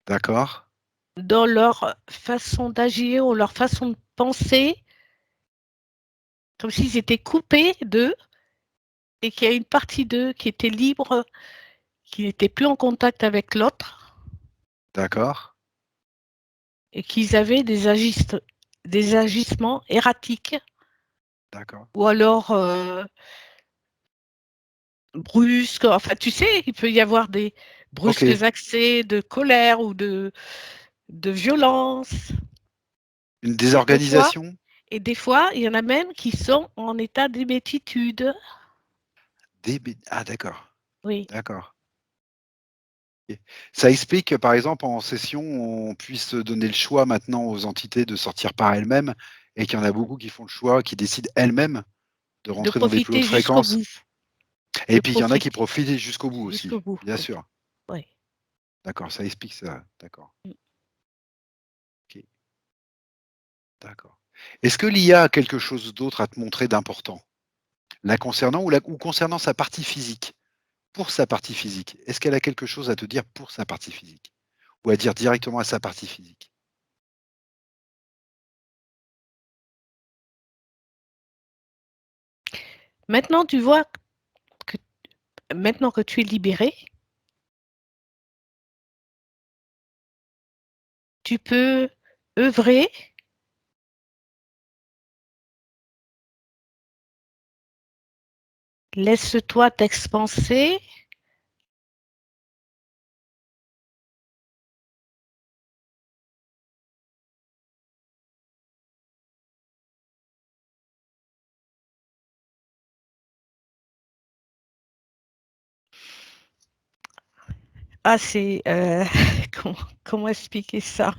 A: D'accord,
B: dans leur façon d'agir ou leur façon de penser, comme s'ils étaient coupés d'eux et qu'il y a une partie d'eux qui était libre, qui n'était plus en contact avec l'autre
A: d'accord,
B: et qu'ils avaient des agissements erratiques
A: d'accord.
B: ou alors brusques. Enfin, tu sais, il peut y avoir des brusques
A: OK.
B: accès de colère ou de violence.
A: Une
B: Et des fois,
A: désorganisation?
B: il y en a même qui sont en état d'hébétitude.
A: Ah d'accord,
B: Oui,
A: d'accord. OK. Ça explique que, par exemple, en session, on puisse donner le choix maintenant aux entités de sortir par elles-mêmes et qu'il y en a beaucoup qui font le choix, qui décident elles-mêmes de
B: de
A: rentrer dans des plus hautes
B: profiter jusqu'au
A: fréquences.
B: bout.
A: Et
B: De
A: puis il y en a qui
B: profiter
A: profitent jusqu'au bout aussi,
B: jusqu'au bout.
A: bien
B: Oui,
A: sûr.
B: oui.
A: D'accord, ça explique ça. D'accord,
B: Mm.
A: OK, d'accord. Est-ce que l'IA a quelque chose d'autre à te montrer d'important? La concernant ou concernant sa partie physique? Pour sa partie physique, est-ce qu'elle a quelque chose à te dire pour sa partie physique? Ou à dire directement à sa partie physique?
B: Maintenant, tu vois que maintenant que tu es libéré, tu peux œuvrer, laisse-toi t'expanser Ah, c'est comment, comment expliquer ça?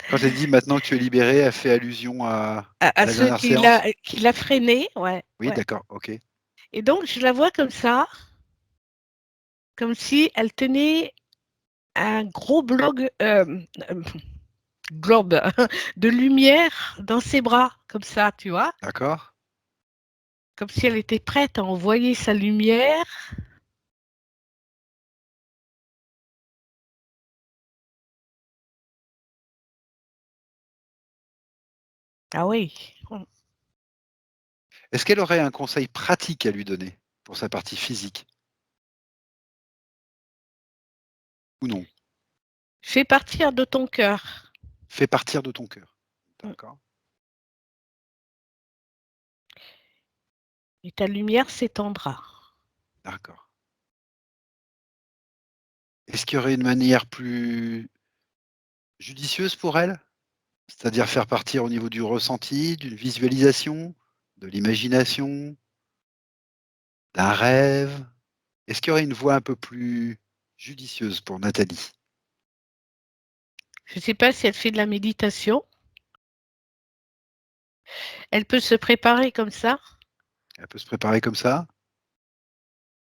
A: Quand elle dit maintenant que tu es libérée, elle fait allusion à
B: À
A: la
B: ceux
A: dernière séance?
B: qui l'a freiné, ouais,
A: Oui,
B: ouais.
A: d'accord, OK.
B: Et donc je la vois comme ça, comme si elle tenait un gros globe de lumière dans ses bras, comme ça, tu vois,
A: D'accord.
B: comme si elle était prête à envoyer sa lumière. Ah oui.
A: Est-ce qu'elle aurait un conseil pratique à lui donner pour sa partie physique ou non?
B: Fais partir de ton cœur.
A: Fais partir de ton cœur. D'accord,
B: Et ta lumière s'étendra.
A: d'accord. Est-ce qu'il y aurait une manière plus judicieuse pour elle? C'est-à-dire faire partir au niveau du ressenti, d'une visualisation, de l'imagination, d'un rêve? Est-ce qu'il y aurait une voie un peu plus judicieuse pour Nathalie?
B: Je ne sais pas si elle fait de la méditation. Elle peut se préparer comme ça,
A: Elle peut se préparer comme ça?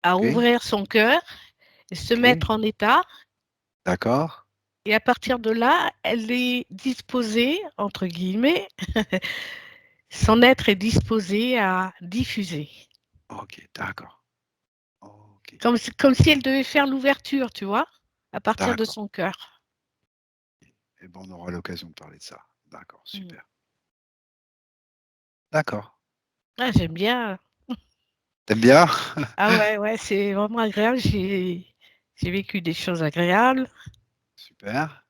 B: à
A: OK,
B: ouvrir son cœur et se
A: OK,
B: mettre en état.
A: d'accord,
B: Et à partir de là, elle est disposée, entre guillemets, son être est disposé à diffuser.
A: OK, d'accord, OK,
B: Comme si elle devait faire l'ouverture, tu vois, à partir de
A: d'accord.
B: son cœur.
A: Et ben, on aura l'occasion de parler de ça. D'accord,
B: Mm.
A: super. D'accord.
B: Ah, j'aime bien.
A: Tu aimes bien?
B: Ah ouais, ouais, c'est vraiment agréable. J'ai vécu des choses agréables.
A: Super.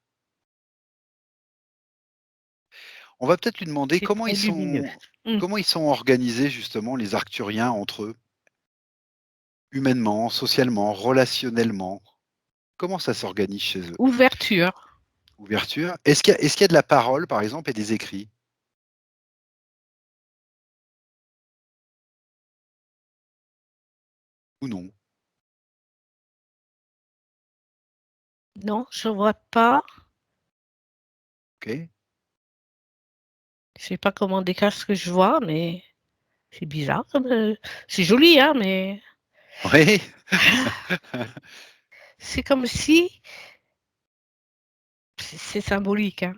A: On va peut-être lui demander
B: C'est très lumineux. Mm.
A: comment ils sont organisés justement les Arcturiens entre eux? Humainement, socialement, relationnellement? Comment ça s'organise chez eux?
B: Ouverture.
A: Ouverture? Est-ce qu'il y a de la parole par exemple et des écrits? Ou non?
B: Non, je ne vois pas.
A: OK.
B: Je sais pas comment décrire ce que je vois, mais c'est bizarre. C'est joli, hein, mais
A: Oui.
B: c'est comme si, c'est symbolique, hein,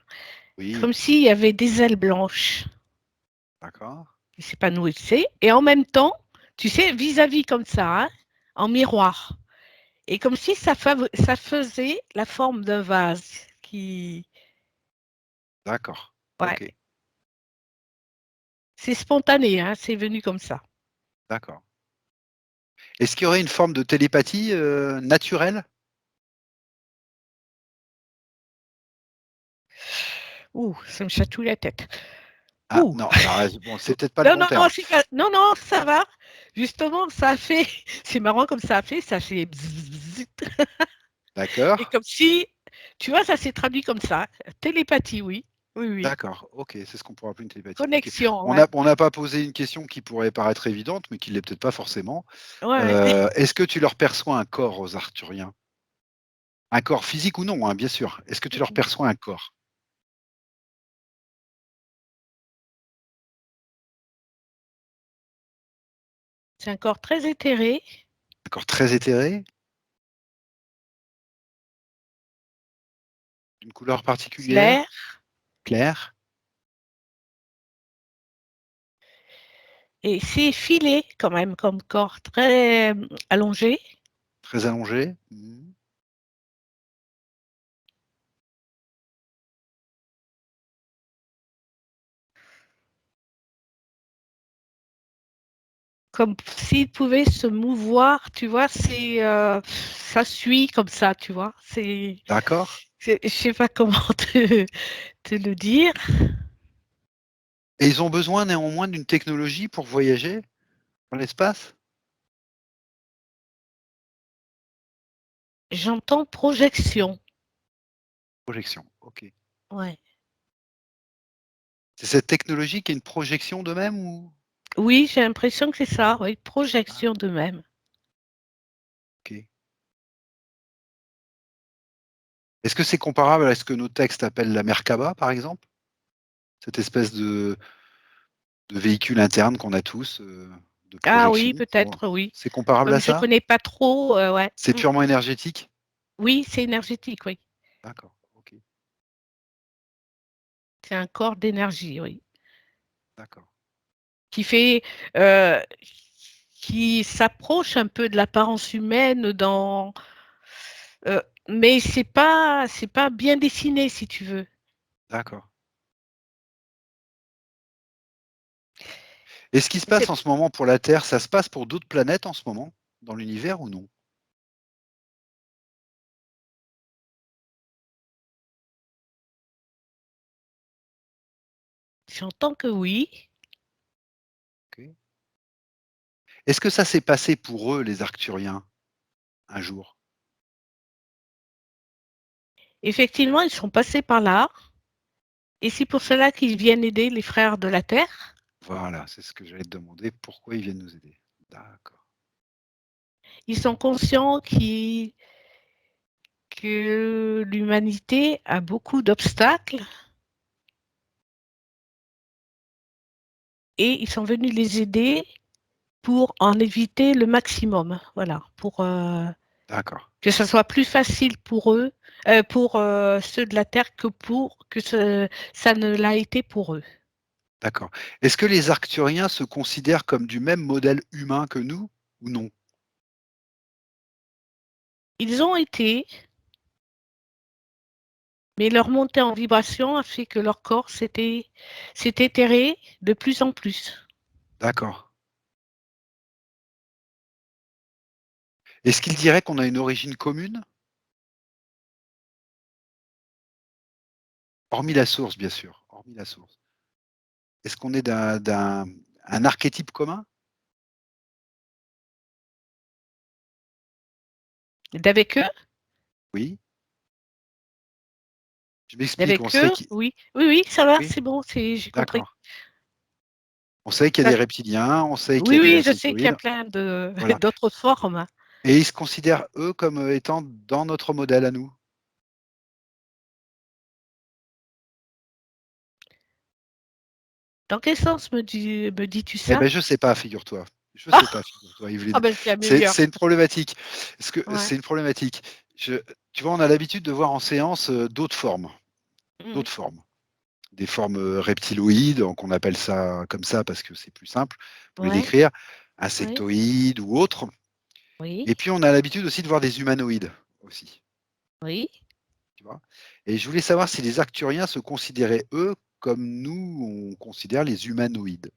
A: Oui,
B: comme s'il y avait des ailes blanches
A: d'accord.
B: qui s'épanouissaient, et en même temps, tu sais, vis-à-vis comme ça, hein, en miroir. Et comme si ça faisait la forme d'un vase qui.
A: D'accord.
B: Ouais,
A: OK,
B: c'est spontané, hein, c'est venu comme ça.
A: d'accord. Est-ce qu'il y aurait une forme de télépathie, naturelle?
B: Ouh, ça me chatouille la tête.
A: Ah
B: Ouh.
A: non, alors bon, c'est peut-être pas le
B: Non,
A: bon
B: non, non,
A: terme.
B: non, non, ça va. Justement, ça a fait, c'est marrant comme ça fait bzzz, bzzz. Et
A: D'accord,
B: comme si, tu vois, ça s'est traduit comme ça. Télépathie, oui. Oui, oui.
A: d'accord, OK, c'est ce qu'on pourrait appeler une télépathie. OK.
B: Connexion,
A: On
B: ouais.
A: n'a pas posé une question qui pourrait paraître évidente, mais qui l'est peut-être pas forcément.
B: Ouais, ouais.
A: Est-ce que tu leur perçois un corps aux Arthuriens? Un corps physique ou non, hein, bien sûr. Est-ce que tu leur perçois un corps?
B: C'est un corps très éthéré,
A: Un corps très éthéré? D'une couleur
B: clair,
A: particulière? Claire?
B: et c'est filé quand même comme corps, très allongé,
A: Très allongé? Mmh.
B: comme s'il pouvait se mouvoir, tu vois, ça suit comme ça, tu vois.
A: D'accord.
B: Je sais pas comment te le dire.
A: Et ils ont besoin néanmoins d'une technologie pour voyager dans l'espace?
B: J'entends projection.
A: Projection, OK.
B: Ouais.
A: C'est cette technologie qui est une projection d'eux-mêmes ou?
B: Oui, j'ai l'impression que c'est ça, oui,
A: Ah,
B: projection de même.
A: OK. Est-ce que c'est comparable à ce que nos textes appellent la Merkaba, par exemple? Cette espèce de véhicule interne qu'on a tous, de
B: Ah oui,
A: projection pour
B: peut-être, oui.
A: c'est comparable à
B: Comme je
A: ça?
B: connais pas trop, ouais.
A: C'est purement énergétique?
B: Oui, c'est énergétique, oui.
A: D'accord, OK,
B: C'est un corps d'énergie, oui,
A: d'accord,
B: qui fait, heu, qui s'approche un peu de l'apparence humaine mais c'est pas bien dessiné, si tu veux.
A: d'accord. Et ce qui se passe
B: C'est
A: en ce moment pour la Terre, ça se passe pour d'autres planètes en ce moment, dans l'univers ou non?
B: J'entends que oui.
A: OK. Est-ce que ça s'est passé pour eux, les Arcturiens, un jour?
B: Effectivement, ils sont passés par là et c'est pour cela qu'ils viennent aider les frères de la Terre.
A: Voilà, c'est ce que j'allais te demander, pourquoi ils viennent nous aider? D'accord,
B: Ils sont conscients que l'humanité a beaucoup d'obstacles et ils sont venus les aider pour en éviter le maximum. Voilà, pour
A: d'accord,
B: que ça soit plus facile pour eux, pour ceux de la Terre ça ne l'a été pour eux.
A: d'accord. Est-ce que les Arcturiens se considèrent comme du même modèle humain que nous ou non?
B: Ils ont été, mais leur montée en vibration a fait que leur corps s'est éthéré de plus en plus.
A: D'accord. Est-ce qu'ils diraient qu'on a une origine commune? Hormis la source, bien sûr, hormis la source. Est-ce qu'on est d'un un archétype commun?
B: D'avec eux,
A: Oui, je m'explique, on
B: d'avec
A: sait
B: eux,
A: qui
B: oui, oui, oui, ça va,
A: oui,
B: c'est bon, j'ai compris.
A: d'accord. On sait qu'il y a
B: Ça-
A: des reptiliens, on sait qu'il y
B: oui,
A: a des
B: oui, je sais qu'il y a
A: insectoïdes,
B: plein de
A: voilà,
B: d'autres formes.
A: et ils se considèrent, eux, comme, étant dans notre modèle à nous?
B: Dans quel sens me dis-tu
A: Eh
B: ça?
A: ben, je sais pas, figure-toi. Je sais pas, figure-toi,
B: Ah
A: Evelyne.
B: ben c'est
A: C'est
B: amusant.
A: c'est une problématique. Parce que
B: Ouais.
A: c'est une problématique. Tu vois, on a l'habitude de voir en séance,
B: Mm.
A: d'autres formes. Des formes, reptiloïdes, donc on appelle ça comme ça parce que c'est plus simple pour les
B: Ouais,
A: décrire,
B: oui,
A: insectoïdes ou autres.
B: oui,
A: Et puis on a l'habitude aussi de voir des humanoïdes aussi,
B: oui.
A: tu vois? Et je voulais savoir si les Arcturiens se considéraient, eux, comme nous, on considère les humanoïdes?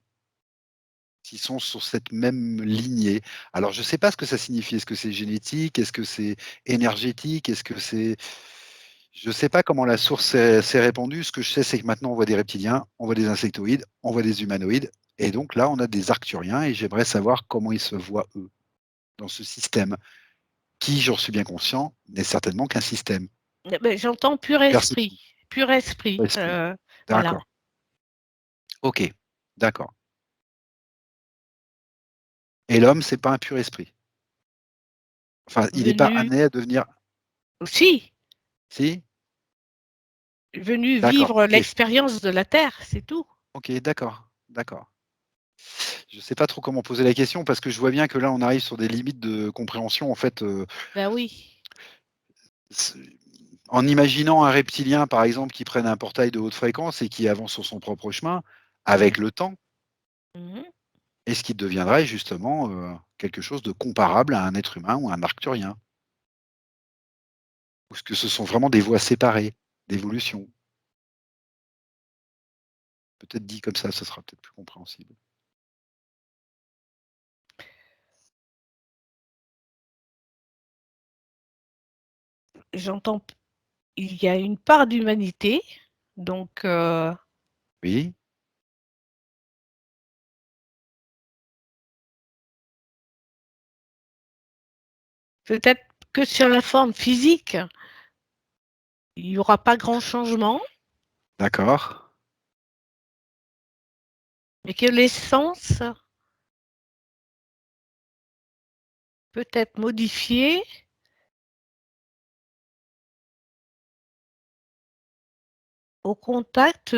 A: S'ils sont sur cette même lignée. Alors je ne sais pas ce que ça signifie. Est-ce que c'est génétique? Est-ce que c'est énergétique? Est-ce que c'est je ne sais pas comment la source s'est répandue. Ce que je sais, c'est que maintenant on voit des reptiliens, on voit des insectoïdes, on voit des humanoïdes et donc là, on a des Arcturiens et j'aimerais savoir comment ils se voient eux, dans ce système qui, j'en suis bien conscient, n'est certainement qu'un système.
B: Ben, j'entends
A: Perception,
B: pur esprit.
A: esprit.
B: Voilà.
A: D'accord. OK. D'accord. Et l'homme, c'est pas un pur esprit? Enfin, il n'est pas
B: Venu
A: amené à devenir
B: aussi,
A: si?
B: venu
A: D'accord,
B: vivre
A: OK.
B: l'expérience de la Terre, c'est tout.
A: OK, d'accord, d'accord. Je ne sais pas trop comment poser la question parce que je vois bien que là, on arrive sur des limites de compréhension. En fait,
B: Ben oui.
A: s en imaginant un reptilien, par exemple, qui prenne un portail de haute fréquence et qui avance sur son propre chemin, avec
B: Ouais.
A: le temps,
B: Mhm.
A: est-ce qu'il deviendrait justement, quelque chose de comparable à un être humain ou un arcturien? Ou est-ce que ce sont vraiment des voies séparées d'évolution? Peut-être dit comme ça sera peut-être plus compréhensible.
B: J'entends, il y a une part d'humanité, donc
A: Oui,
B: peut-être que sur la forme physique, il n'y aura pas grand changement,
A: d'accord.
B: mais que l'essence peut être modifiée au contact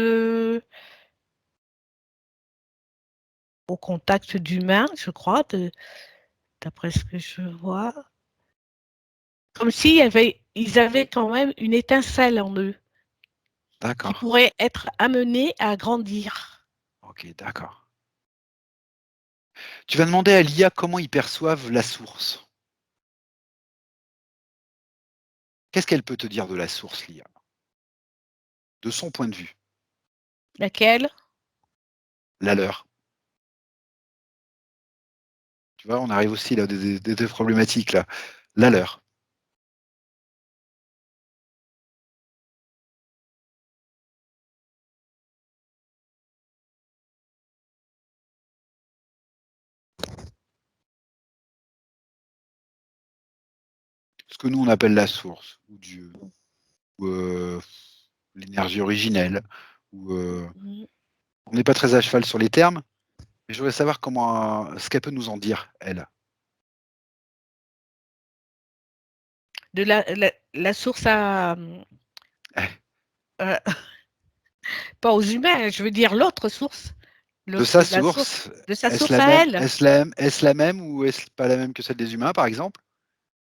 B: d'humains, je crois, d'après ce que je vois. Comme ils avaient quand même une étincelle en eux qui
A: D'accord.
B: pourrait être amenée à grandir.
A: Ok, d'accord. Tu vas demander à l'IA comment ils perçoivent la source. Qu'est-ce qu'elle peut te dire de la source, l'IA? De son point de vue,
B: Laquelle?
A: la leur. Tu vois, on arrive aussi là des problématiques là. La leur. Ce que nous on appelle la source, ou Dieu, ou l'énergie originelle, ou on n'est pas très à cheval sur les termes, mais je voudrais savoir comment ce qu'elle peut nous en dire, elle.
B: De la source à...
A: Eh,
B: euh, pas aux humains, je veux dire l'autre source.
A: de sa
B: La source
A: source,
B: de sa
A: est-ce
B: source
A: la
B: à
A: même,
B: elle.
A: est-ce la même ou est-ce pas la même que celle des humains, par exemple?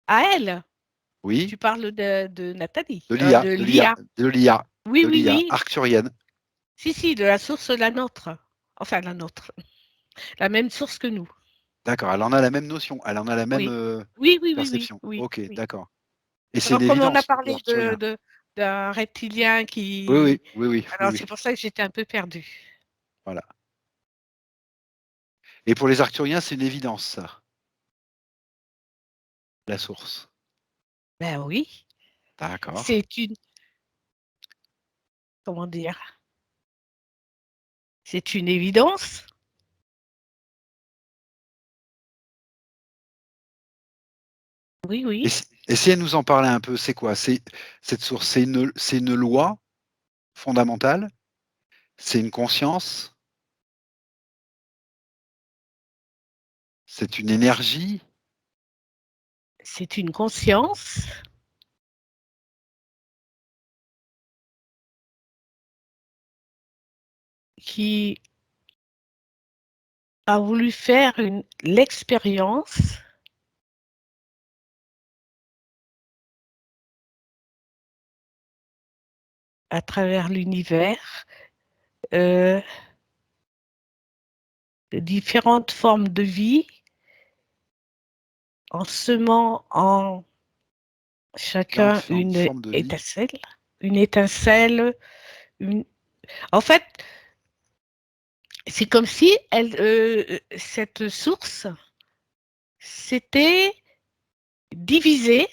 B: À elle.
A: Oui,
B: Tu parles de Nathalie,
A: de l'IA,
B: de
A: de l'IA,
B: l'IA.
A: de l'IA,
B: Oui,
A: de
B: oui,
A: l'IA
B: oui.
A: arcturienne.
B: Si, de la source de la nôtre. Enfin, la nôtre. La même source que nous.
A: D'accord, elle en a la même notion, elle en a la même
B: Oui. Oui, oui, oui, oui,
A: perception.
B: oui,
A: Ok,
B: oui.
A: d'accord. Et c'est une
B: Alors, comme on a
A: évidence, les
B: parlé
A: arcturiens.
B: d'un reptilien
A: Oui, oui,
B: qui...
A: oui, oui, oui,
B: Alors,
A: oui.
B: c'est pour ça que j'étais un peu perdue.
A: Voilà. Et pour les arcturiens, c'est une évidence, ça, la source.
B: Ben oui,
A: D'accord.
B: c'est une... Comment dire? C'est une évidence. Oui,
A: Et
B: oui.
A: si elle nous en parlait un peu, c'est quoi? Cette source, c'est une loi fondamentale? C'est une conscience? C'est une énergie?
B: C'est une conscience qui a voulu faire l'expérience à travers l'univers euh, de différentes formes de vie en semant en chacun
A: Différentes formes de vie?
B: une étincelle, une... En fait, c'est comme si cette source s'était divisée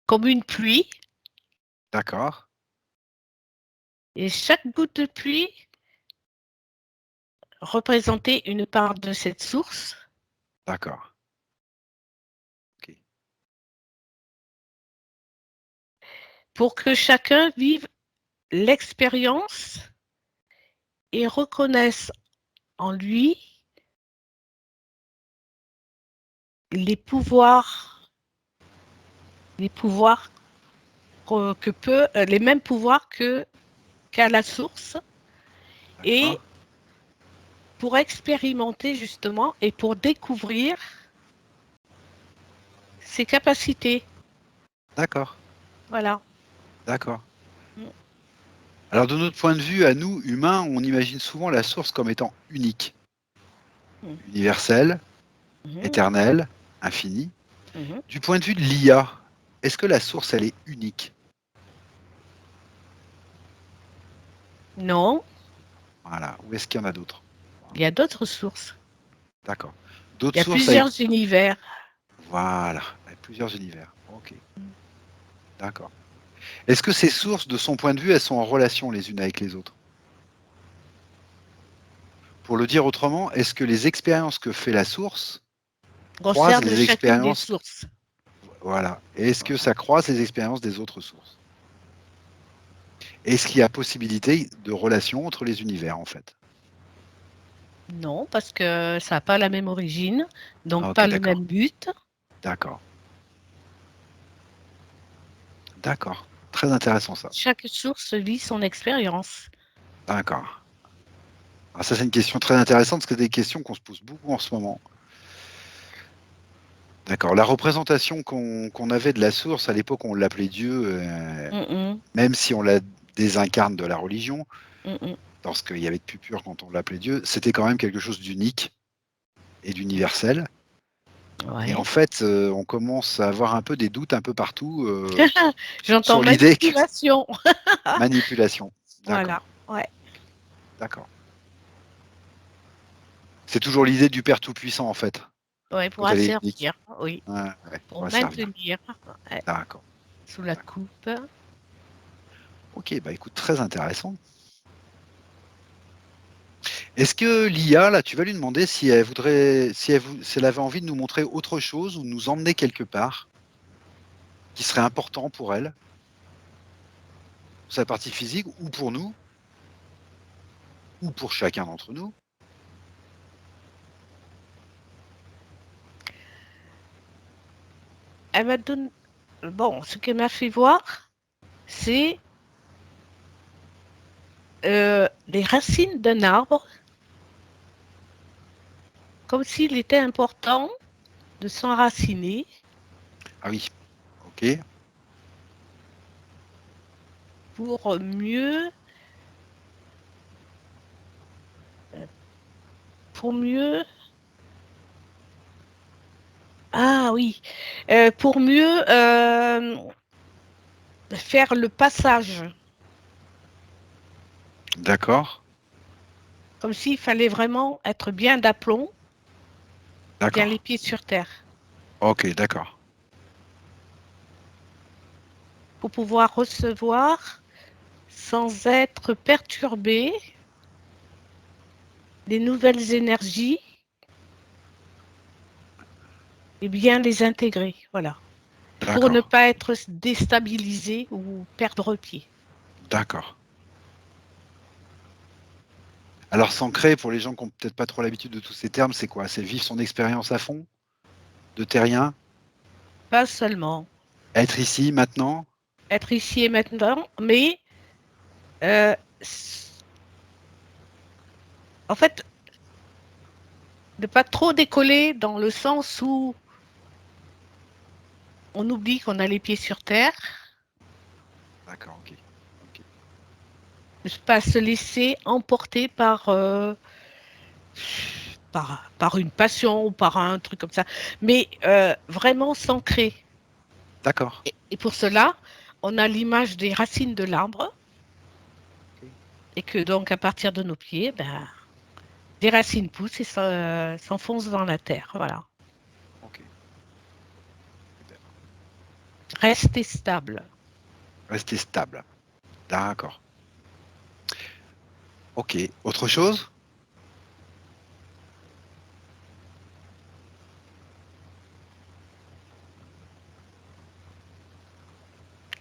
B: comme une pluie
A: D'accord,
B: et chaque goutte de pluie représentait une part de cette source
A: d'accord. Ok.
B: pour que chacun vive l'expérience et reconnaisse en lui les pouvoirs, les pouvoirs les mêmes pouvoirs qu'à la source et
A: D'accord,
B: pour expérimenter justement et pour découvrir ses capacités.
A: d'accord,
B: Voilà.
A: d'accord. Alors, de notre point de vue, à nous, humains, on imagine souvent la source comme étant unique, universelle,
B: Mhm.
A: éternelle, infinie.
B: Mhm.
A: Du point de vue de l'IA, est-ce que la source, elle est unique?
B: Non,
A: Voilà. Ou est-ce qu'il y en a d'autres?
B: il y a d'autres sources.
A: D'accord.
B: Il
A: D'autres
B: y a
A: sources avec...
B: plusieurs univers.
A: Voilà, avec plusieurs univers. Ok, d'accord. Est-ce que ces sources, de son point de vue, elles sont en relation les unes avec les autres? Pour le dire autrement, est-ce que les expériences que fait la source croisent
B: Concerne
A: les
B: chacune des
A: expériences...
B: sources.
A: Voilà. Et est-ce que ça croise les expériences des autres sources? Est-ce qu'il y a possibilité de relation entre les univers, en fait?
B: Non, parce que ça n'a pas la même origine, donc
A: Ah,
B: pas
A: ok,
B: le
A: d'accord.
B: même but.
A: D'accord. D'accord. Très intéressant ça.
B: Chaque source vit son expérience.
A: D'accord. Alors ça, c'est une question très intéressante parce que c'est des questions qu'on se pose beaucoup en ce moment. D'accord. La représentation qu'on avait de la source, à l'époque, on l'appelait Dieu,
B: Mm,
A: même si on la désincarne de la religion,
B: mm, mm,
A: lorsqu'il y avait de plus pur quand on l'appelait Dieu, c'était quand même quelque chose d'unique et d'universel.
B: mm.
A: Et en
B: Ouais.
A: fait, on commence à avoir un peu des doutes un peu partout
B: J'entends
A: sur l'idée que
B: manipulation.
A: manipulation.
B: Voilà.
A: D'accord.
B: Ouais.
A: Ok. D'accord. C'est toujours l'idée du Père Tout-Puissant, en fait,
B: Ouais, pour
A: quand elle est unique.
B: asservir. Oui.
A: Ouais, ouais,
B: Pour
A: pour la servir.
B: maintenir. Ouais.
A: D'accord.
B: Sous la
A: D'accord.
B: coupe.
A: Ok, bah écoute, très intéressant. Est-ce que l'IA, là, tu vas lui demander si elle voudrait, si elle avait envie de nous montrer autre chose ou de nous emmener quelque part qui serait important pour elle, pour sa partie physique ou pour nous, ou pour chacun d'entre nous?
B: Elle m'a donné. Bon, ce qu'elle m'a fait voir, c'est les racines d'un arbre, comme s'il était important de s'enraciner
A: Ah oui, ok,
B: pour mieux, pour mieux, ah oui, pour mieux faire le passage,
A: d'accord,
B: comme s'il fallait vraiment être bien d'aplomb, bien les
A: d'accord,
B: pieds sur terre,
A: ok, d'accord,
B: pour pouvoir recevoir sans être perturbé les nouvelles énergies et bien les intégrer, voilà, pour ne
A: d'accord,
B: pas être déstabilisé ou perdre pied.
A: d'accord. Alors s'ancrer, pour les gens qui n'ont peut-être pas trop l'habitude de tous ces termes, c'est quoi? C'est vivre son expérience à fond, de terrien,
B: Pas seulement
A: être ici, maintenant?
B: être ici et maintenant, mais euh, en fait, ne pas trop décoller dans le sens où on oublie qu'on a les pieds sur terre,
A: D'accord, ok, ok,
B: ne pas se laisser emporter par une passion ou par un truc comme ça, mais vraiment s'ancrer.
A: d'accord,
B: Et pour cela, on a l'image des racines de l'arbre
A: ok,
B: et que donc à partir de nos pieds, ben, des racines poussent et s'enfoncent dans la terre. Voilà.
A: ok, super.
B: Rester stable.
A: Rester stable, d'accord. Ok, autre chose?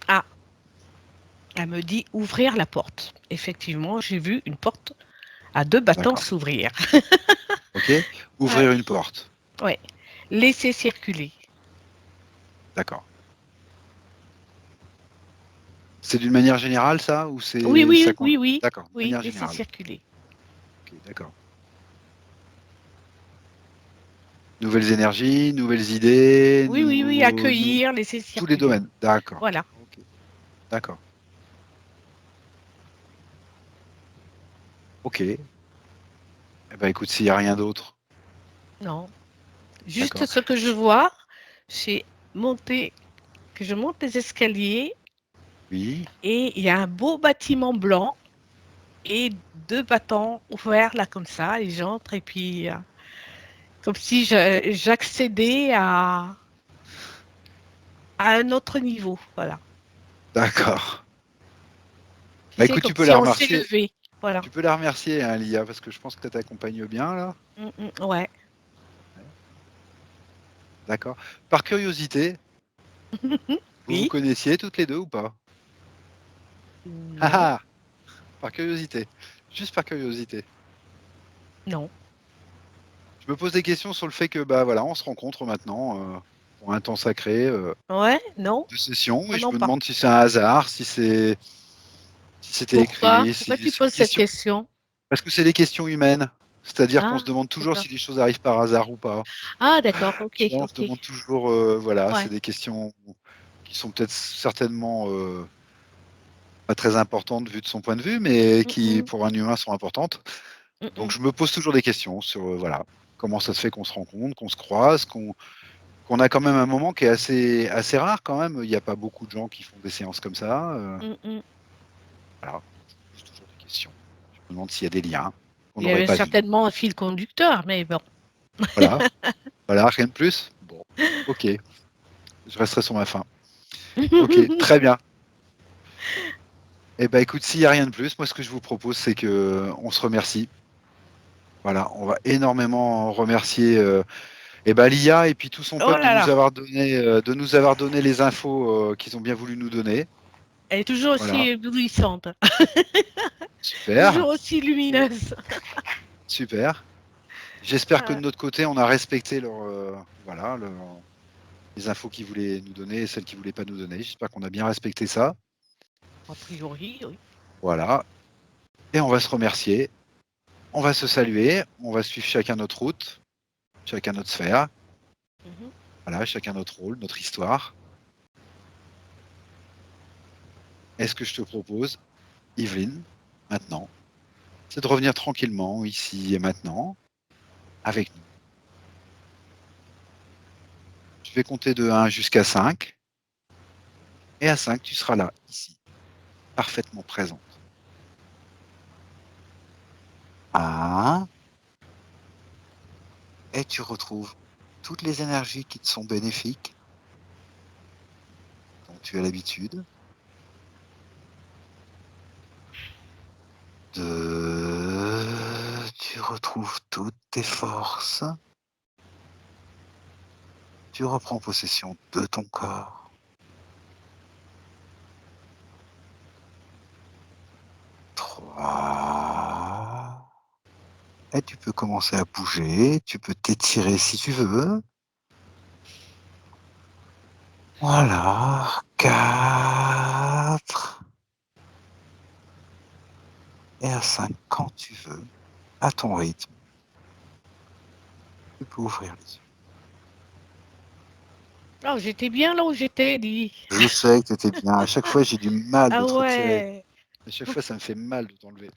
B: Ah, elle me dit ouvrir la porte. Effectivement, j'ai vu une porte à deux battants
A: D'accord,
B: s'ouvrir.
A: ok.
B: Ouais,
A: Ouvrir une porte,
B: ouais. Laisser circuler.
A: d'accord. C'est d'une manière générale ça ou
B: Oui,
A: c'est ça
B: oui,
A: compte?
B: oui, oui,
A: D'accord, de
B: oui,
A: manière
B: laisser
A: générale.
B: circuler.
A: Ok, d'accord. Nouvelles énergies, nouvelles idées,
B: Oui, oui, oui, accueillir, laisser
A: tous les
B: circuler.
A: domaines. D'accord.
B: Voilà.
A: Ok, d'accord. Ok. Eh ben, écoute, s'il n'y a rien d'autre,
B: Non. Juste
A: d'accord.
B: ce que je vois, c'est monter, que je monte les escaliers
A: Oui,
B: et il y a un beau bâtiment blanc et deux battants ouverts là comme ça et j'entre et puis comme si j'accédais à un autre niveau. Voilà.
A: d'accord.
B: Tu
A: Bah
B: sais,
A: écoute,
B: comme si on
A: remercier.
B: s'élevait. Voilà.
A: Tu peux la remercier, hein, Lia, parce que je pense que tu t'accompagnes bien là.
B: Ouais.
A: Ouais, d'accord. Par curiosité, vous vous
B: Oui.
A: connaissiez toutes les deux ou pas? Ah
B: Non.
A: ah, par curiosité. Juste par curiosité.
B: Non.
A: Je me pose des questions sur le fait que bah voilà, on se rencontre maintenant. pour un temps sacré
B: Ouais, non,
A: de session,
B: moi
A: et je
B: non
A: me
B: pas.
A: demande si c'est un hasard, si c'était
B: Pourquoi?
A: écrit,
B: Pourquoi
A: si
B: tu
A: c'est une
B: poses cette
A: question.
B: question?
A: Parce que c'est des questions humaines. C'est-à-dire qu'on
B: Ah,
A: se demande toujours
B: d'accord.
A: si les choses arrivent par hasard ou pas.
B: Ah, d'accord, ok,
A: Tu vois, on se
B: ok.
A: demande toujours, voilà, c'est
B: Ouais.
A: des questions qui sont peut-être certainement pas très importantes vu de son point de vue, mais
B: Mm,
A: qui,
B: mm,
A: pour un humain, sont importantes.
B: mm,
A: Donc
B: mm.
A: je me pose toujours des questions sur, voilà, comment ça se fait qu'on se rencontre, qu'on se croise, qu'on a quand même un moment qui est assez rare quand même. Il n'y a pas beaucoup de gens qui font des séances comme ça.
B: Mm, mm.
A: Voilà, je me pose toujours des questions. Je me demande s'il y a des liens qu'on
B: Il y
A: n'aurait
B: avait
A: pas vus.
B: certainement un fil conducteur, mais bon.
A: Voilà, voilà, rien de plus. Bon, ok, je resterai sur ma faim. Ok, très bien. Eh ben écoute, s'il n'y a rien de plus, moi ce que je vous propose, c'est que on se remercie. Voilà, on va énormément remercier l'IA et puis tout son
B: Oh
A: peuple
B: là là,
A: de nous avoir donné les infos qu'ils ont bien voulu nous donner.
B: elle est toujours aussi
A: Voilà,
B: éblouissante,
A: super,
B: toujours aussi lumineuse.
A: super. J'espère que de
B: Ah,
A: notre côté, on a respecté voilà, les infos qu'ils voulaient nous donner et celles qu'ils ne voulaient pas nous donner. J'espère qu'on a bien respecté ça.
B: a priori, oui.
A: Voilà. Et on va se remercier, on va se saluer, on va suivre chacun notre route, chacun notre sphère,
B: Mhm.
A: voilà, chacun notre rôle, notre histoire. Et ce que je te propose, Yveline, maintenant, c'est de revenir tranquillement ici et maintenant avec nous. Je vais compter de 1 jusqu'à 5. Et à 5, tu seras là, ici, parfaitement présente. 1. Et tu retrouves toutes les énergies qui te sont bénéfiques, dont tu as l'habitude. 2. Tu retrouves toutes tes forces. Tu reprends possession de ton corps. 3. Et tu peux commencer à bouger, tu peux t'étirer si tu veux. Voilà, 4. Et à 5, quand tu veux, à ton rythme, tu peux ouvrir les yeux.
B: Oh, j'étais bien là où j'étais, dit.
A: Je sais que tu étais bien. À chaque fois, j'ai du mal de
B: Ah
A: te retirer.
B: ouais.
A: À chaque fois, ça me fait mal de t'enlever.